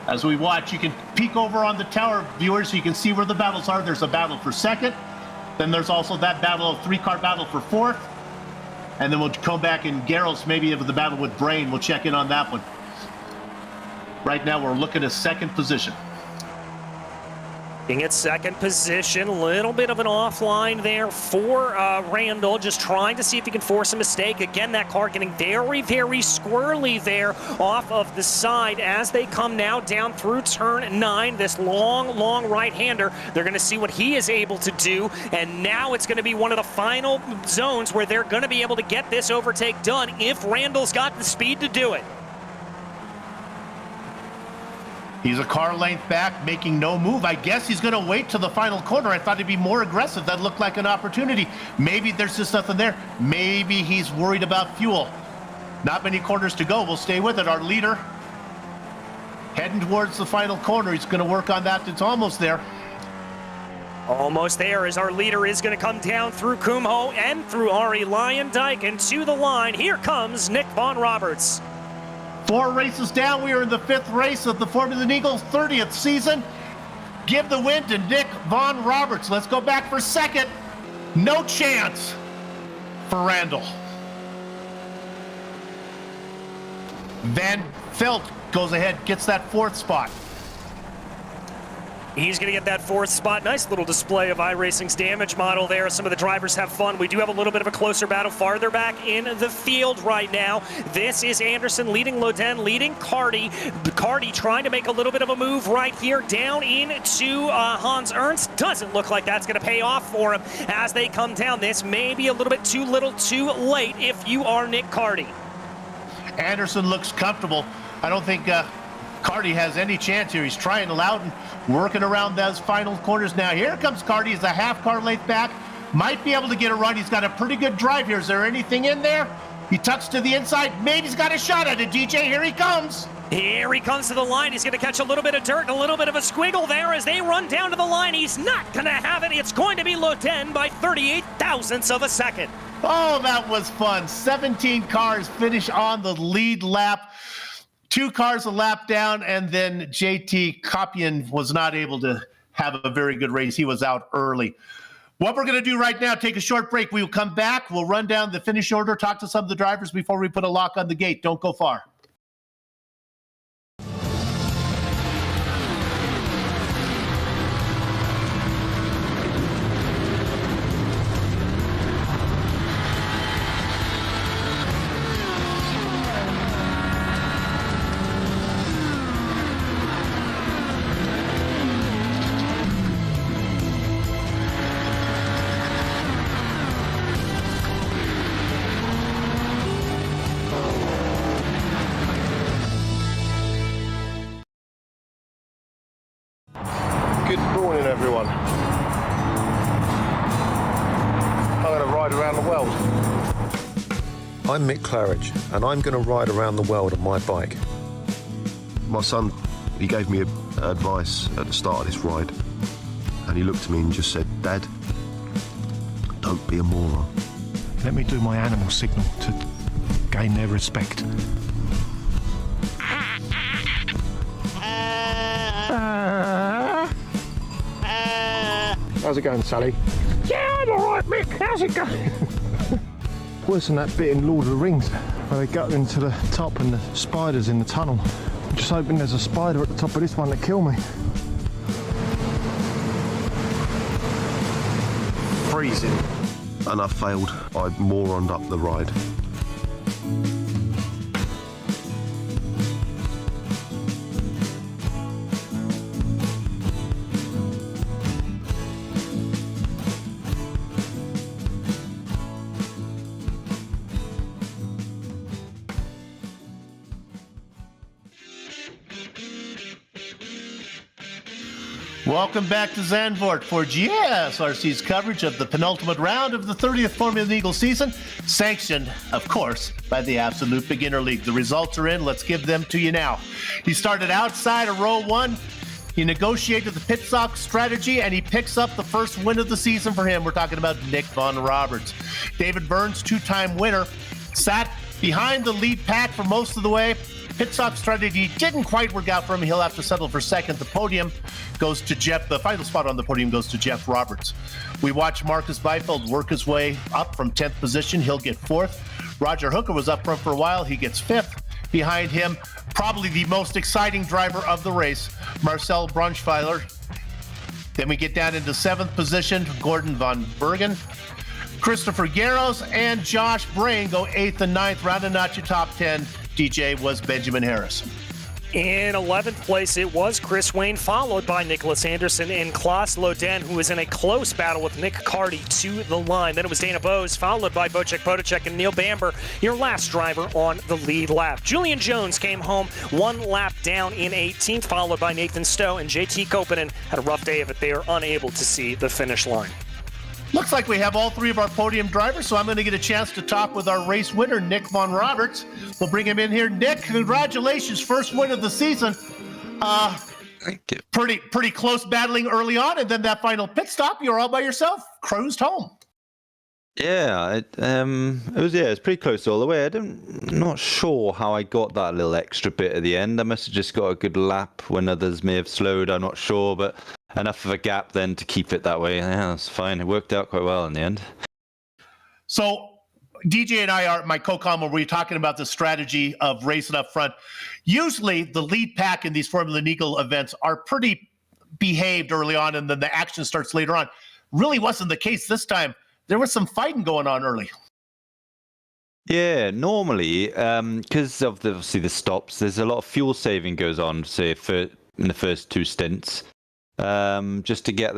As we watch, you can peek over on the tower, viewers, so you can see where the battles are. There's a battle for second. Then there's also that battle, 3-car battle for fourth. And then we'll come back in Garros, maybe of the battle with Brain. We'll check in on that one. Right now, we're looking at second position. Being at second position, a little bit of an offline there for Randall, just trying to see if he can force a mistake. Again, that car getting very, very squirrely there off of the side as they come now down through turn 9. This long, long right-hander, they're going to see what he is able to do, and now it's going to be one of the final zones where they're going to be able to get this overtake done if Randall's got the speed to do it. He's a car length back, making no move. I guess he's going to wait till the final corner. I thought he'd be more aggressive. That looked like an opportunity. Maybe there's just nothing there. Maybe he's worried about fuel. Not many corners to go. We'll stay with it. Our leader heading towards the final corner. He's going to work on that. It's almost there. Almost there as our leader is going to come down through Kumho and through Ari Lyondike and to the line. Here comes Nick Von Roberts. 4 races down. We are in the 5th race of the Formula Neagle's 30th season. Give the win to Nick Von Roberts. Let's go back for second. No chance for Randall. Van Felt goes ahead, gets that 4th spot. He's going to get that 4th spot. Nice little display of iRacing's damage model there. Some of the drivers have fun. We do have a little bit of a closer battle farther back in the field right now. This is Anderson leading Loden, leading Carty. Carty trying to make a little bit of a move right here down into Hans Ernst. Doesn't look like that's going to pay off for him as they come down. This may be a little bit too little too late if you are Nick Carty. Anderson looks comfortable. I don't think Carty has any chance here. He's trying Loudon, working around those final corners now. Here comes Carty. He's a half car length back. Might be able to get a run. He's got a pretty good drive here. Is there anything in there? He tucks to the inside. Maybe he's got a shot at it, DJ. Here he comes. Here he comes to the line. He's going to catch a little bit of dirt and a little bit of a squiggle there as they run down to the line. He's not going to have it. It's going to be Loden by 38 thousandths of a second. Oh, that was fun. 17 cars finish on the lead lap. 2 cars a lap down, and then JT Kopyan was not able to have a very good race. He was out early. What we're going to do right now, take a short break. We will come back. We'll run down the finish order, talk to some of the drivers before we put a lock on the gate. Don't go far. Good morning, everyone. I'm going to ride around the world. I'm Mick Claridge, and I'm going to ride around the world on my bike. My son, he gave me advice at the start of this ride, and he looked at me and just said, "Dad, don't be a moron." Let me do my animal signal to gain their respect. How's it going, Sally? Yeah, I'm alright, Mick. How's it going? Worse than that bit in Lord of the Rings, where they go into the top and the spiders in the tunnel. I'm just hoping there's a spider at the top of this one to kill me. Freezing. And I failed. I moroned up the ride. Welcome back to Zandvoort for GSRC's coverage of the penultimate round of the 30th Formula Neagle season, sanctioned, of course, by the Absolute Beginner League. The results are in. Let's give them to you now. He started outside of row one. He negotiated the pit stop strategy, and he picks up the first win of the season for him. We're talking about Nick Von Roberts. David Burns, two-time winner, sat behind the lead pack for most of the way. Pit stop strategy didn't quite work out for him. He'll have to settle for second. The podium goes to Jeff. The final spot on the podium goes to Jeff Roberts. We watch Marcus Beifeld work his way up from 10th position. He'll get 4th. Roger Hooker was up front for a while. He gets 5th. Behind him, probably the most exciting driver of the race, Marcel Brunschweiler. Then we get down into 7th position, Gordon von Bergen. Christopher Garros and Josh Brain go 8th and 9th. Round a notch your top 10. DJ was Benjamin Harris. In 11th place, it was Chris Wayne, followed by Nicholas Anderson and Klaas Loden, who was in a close battle with Nick Carty to the line. Then it was Dana Bose, followed by Bocek Podacek and Neil Bamber, your last driver on the lead lap. Julian Jones came home 1 lap down in 18th, followed by Nathan Stowe, and JT Kopinen had a rough day of it. They are unable to see the finish line. Looks like we have all 3 of our podium drivers, so I'm going to get a chance to talk with our race winner, Nick Von Roberts. We'll bring him in here. Nick, congratulations, first win of the season. Thank you. Pretty close battling early on, and then that final pit stop, you're all by yourself, cruised home. Yeah, it was pretty close all the way. I'm not sure how I got that little extra bit at the end. I must have just got a good lap when others may have slowed. I'm not sure, but enough of a gap then to keep it that way. Yeah, that's fine. It worked out quite well in the end. So DJ and I are my co-commentator. We're talking about the strategy of racing up front. Usually the lead pack in these Formula Neagle events are pretty behaved early on, and then the action starts later on. Really wasn't the case this time. There was some fighting going on early. Yeah, normally, because of obviously the stops, there's a lot of fuel saving goes on, say, in the first 2 stints, just to get,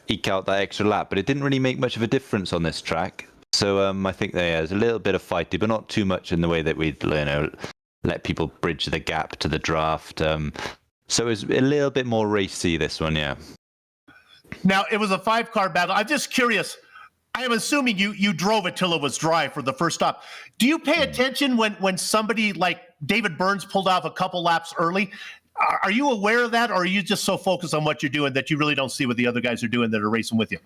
eke out that extra lap. But it didn't really make much of a difference on this track. So I think there's a little bit of fighting, but not too much in the way that we'd, let people bridge the gap to the draft. So it was a little bit more racy, this one, yeah. Now, it was a 5-car battle. I'm just curious. I am assuming you drove it till it was dry for the first stop. Do you pay attention when somebody like David Burns pulled off a couple laps early? Are you aware of that, or are you just so focused on what you're doing that you really don't see what the other guys are doing that are racing with you?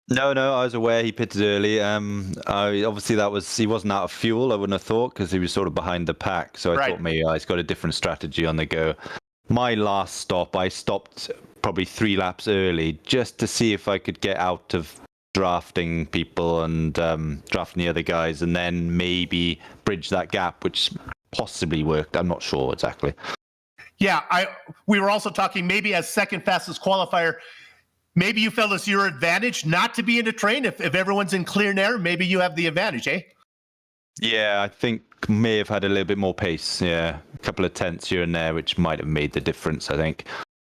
No, I was aware he pitted early. Obviously, he wasn't out of fuel, I wouldn't have thought, because he was sort of behind the pack. So I thought maybe he's got a different strategy on the go. My last stop, I stopped probably 3 laps early just to see if I could get out of drafting people and drafting the other guys, and then maybe bridge that gap, which possibly worked. I'm not sure exactly. Yeah, we were also talking maybe as second fastest qualifier, maybe you felt it's your advantage not to be in a train. If everyone's in clear air, maybe you have the advantage, eh? Yeah, I think may have had a little bit more pace. Yeah, a couple of tenths here and there, which might have made the difference, I think.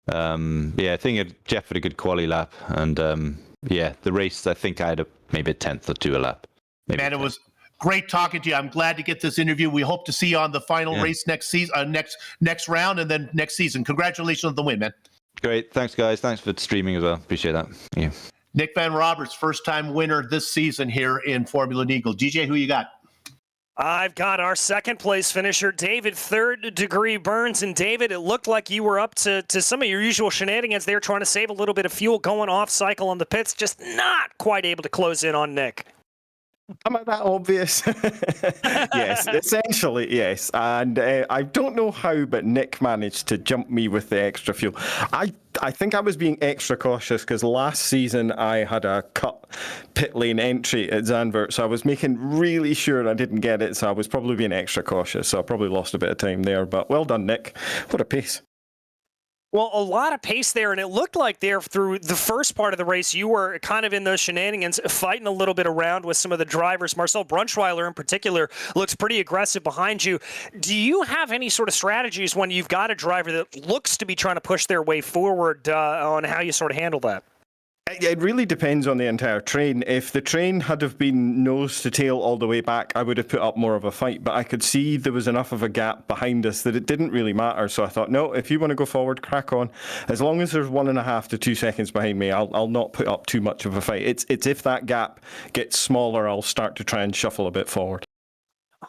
I think Jeff had a good quali lap, and the race, I think I had maybe a tenth or 2 a lap. Man, it was great talking to you. I'm glad to get this interview. We hope to see you on the final race next season, next round, and then next season. Congratulations on the win, man. Great. Thanks, guys. Thanks for streaming as well. Appreciate that. Yeah. Nick Van Roberts, first-time winner this season here in Formula Neagle. DJ, who you got? I've got our second place finisher, David, 3rd degree Burns. And David, it looked like you were up to some of your usual shenanigans there, trying to save a little bit of fuel going off cycle on the pits, just not quite able to close in on Nick. Am I that obvious? Yes, essentially, yes. And I don't know how, but Nick managed to jump me with the extra fuel. I think I was being extra cautious because last season I had a cut pit lane entry at Zandvoort, so I was making really sure I didn't get it, so I was probably being extra cautious, so I probably lost a bit of time there. But well done, Nick. What a pace. Well, a lot of pace there, and it looked like there through the first part of the race, you were kind of in those shenanigans, fighting a little bit around with some of the drivers. Marcel Brunschweiler in particular looks pretty aggressive behind you. Do you have any sort of strategies when you've got a driver that looks to be trying to push their way forward on how you sort of handle that? It really depends on the entire train. If the train had have been nose to tail all the way back, I would have put up more of a fight. But I could see there was enough of a gap behind us that it didn't really matter. So I thought, no, if you want to go forward, crack on. As long as there's 1.5 to 2 seconds behind me, I'll not put up too much of a fight. It's if that gap gets smaller, I'll start to try and shuffle a bit forward.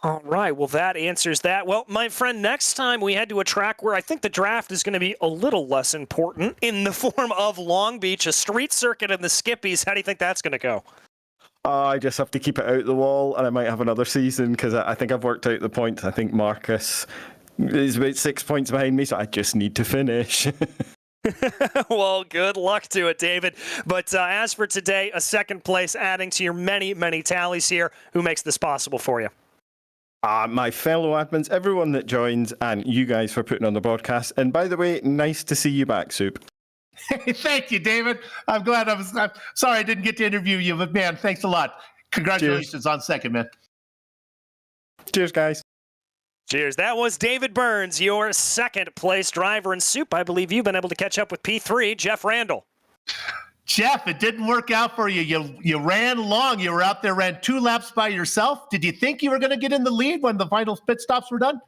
All right, well, that answers that. Well, my friend, next time we head to a track where I think the draft is going to be a little less important in the form of Long Beach, a street circuit in the Skippies. How do you think that's going to go? I just have to keep it out the wall, and I might have another season because I think I've worked out the points. I think Marcus is about 6 points behind me, so I just need to finish. Well, good luck to it, David. But as for today, a second place adding to your many, many tallies here. Who makes this possible for you? My fellow admins, everyone that joins, and you guys for putting on the broadcast. And by the way, nice to see you back, Soup. Thank you, David. I'm glad I'm sorry I didn't get to interview you, but man, thanks a lot. Congratulations on second, man. Cheers, guys. Cheers. That was David Burns, your second place driver in Soup. I believe you've been able to catch up with P3, Jeff Randall. Jeff, it didn't work out for you. You ran long. You were out there, ran 2 laps by yourself. Did you think you were going to get in the lead when the final pit stops were done?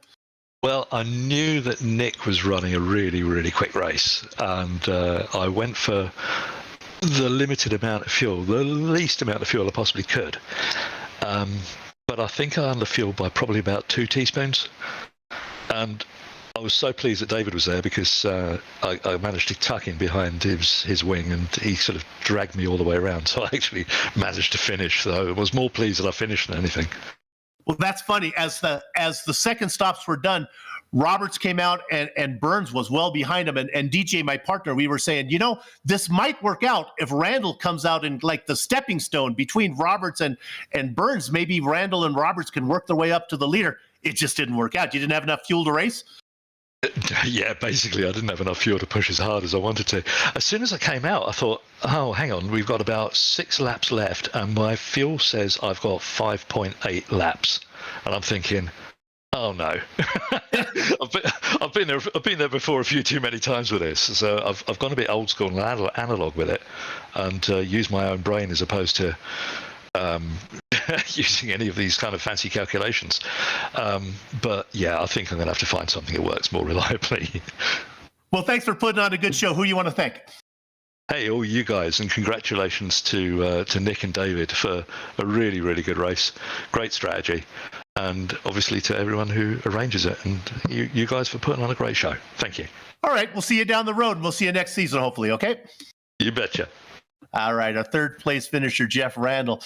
Well, I knew that Nick was running a really, really quick race, and I went for the limited amount of fuel, the least amount of fuel I possibly could. But I think I underfueled by probably about 2 teaspoons. And I was so pleased that David was there because I managed to tuck in behind his wing, and he sort of dragged me all the way around. So I actually managed to finish. So I was more pleased that I finished than anything. Well, that's funny. As the second stops were done, Roberts came out and Burns was well behind him. And DJ, my partner, we were saying, this might work out if Randall comes out in like the stepping stone between Roberts and Burns. Maybe Randall and Roberts can work their way up to the leader. It just didn't work out. You didn't have enough fuel to race? Yeah, basically, I didn't have enough fuel to push as hard as I wanted to. As soon as I came out, I thought, oh, hang on, we've got about 6 laps left, and my fuel says I've got 5.8 laps. And I'm thinking, oh no, I've been there before a few too many times with this. So I've gone a bit old school and analog with it, and used my own brain as opposed to using any of these kind of fancy calculations. But yeah, I think I'm going to have to find something that works more reliably. Well, thanks for putting on a good show. Who you want to thank? Hey, all you guys, and congratulations to Nick and David for a really, really good race. Great strategy. And obviously to everyone who arranges it, and you guys for putting on a great show. Thank you. All right, we'll see you down the road, and we'll see you next season, hopefully, okay? You betcha. All right, our third place finisher, Jeff Randall.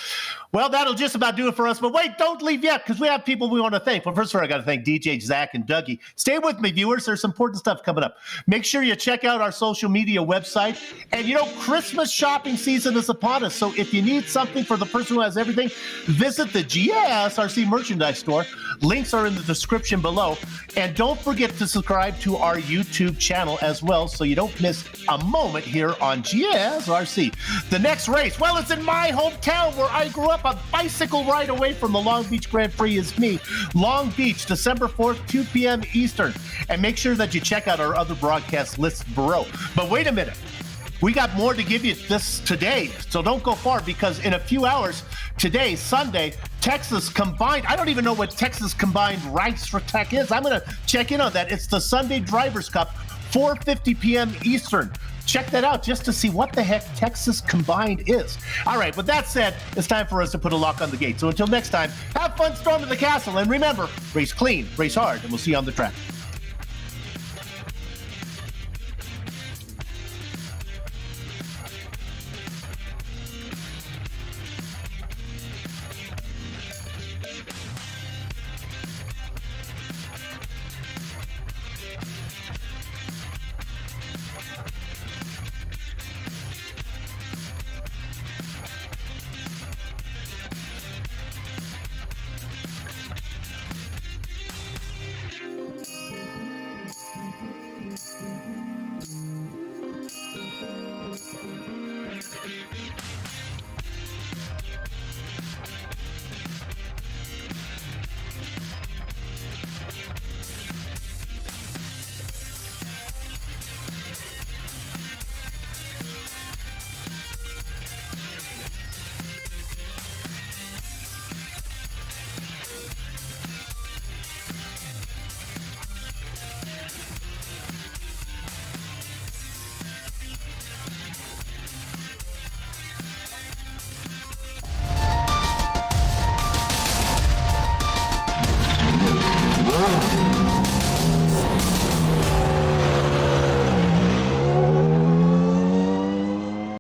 Well, that'll just about do it for us. But wait, don't leave yet, because we have people we want to thank. But first of all, I got to thank DJ, Zach, and Dougie. Stay with me, viewers. There's some important stuff coming up. Make sure you check out our social media website. And, Christmas shopping season is upon us. So if you need something for the person who has everything, visit the GSRC merchandise store. Links are in the description below. And don't forget to subscribe to our YouTube channel as well, so you don't miss a moment here on GSRC. The next race, well, it's in my hometown where I grew up. A bicycle ride away from the Long Beach Grand Prix is me. Long Beach, December 4th, 2 p.m. Eastern. And make sure that you check out our other broadcast lists below. But wait a minute. We got more to give you this today, so don't go far, because in a few hours, today, Sunday, Texas Combined, I don't even know what Texas Combined Rice for Tech is. I'm going to check in on that. It's the Sunday Drivers' Cup, 4:50 p.m. Eastern. Check that out just to see what the heck Texas Combined is. All right, with that said, it's time for us to put a lock on the gate. So until next time, have fun storming the castle, and remember, race clean, race hard, and we'll see you on the track.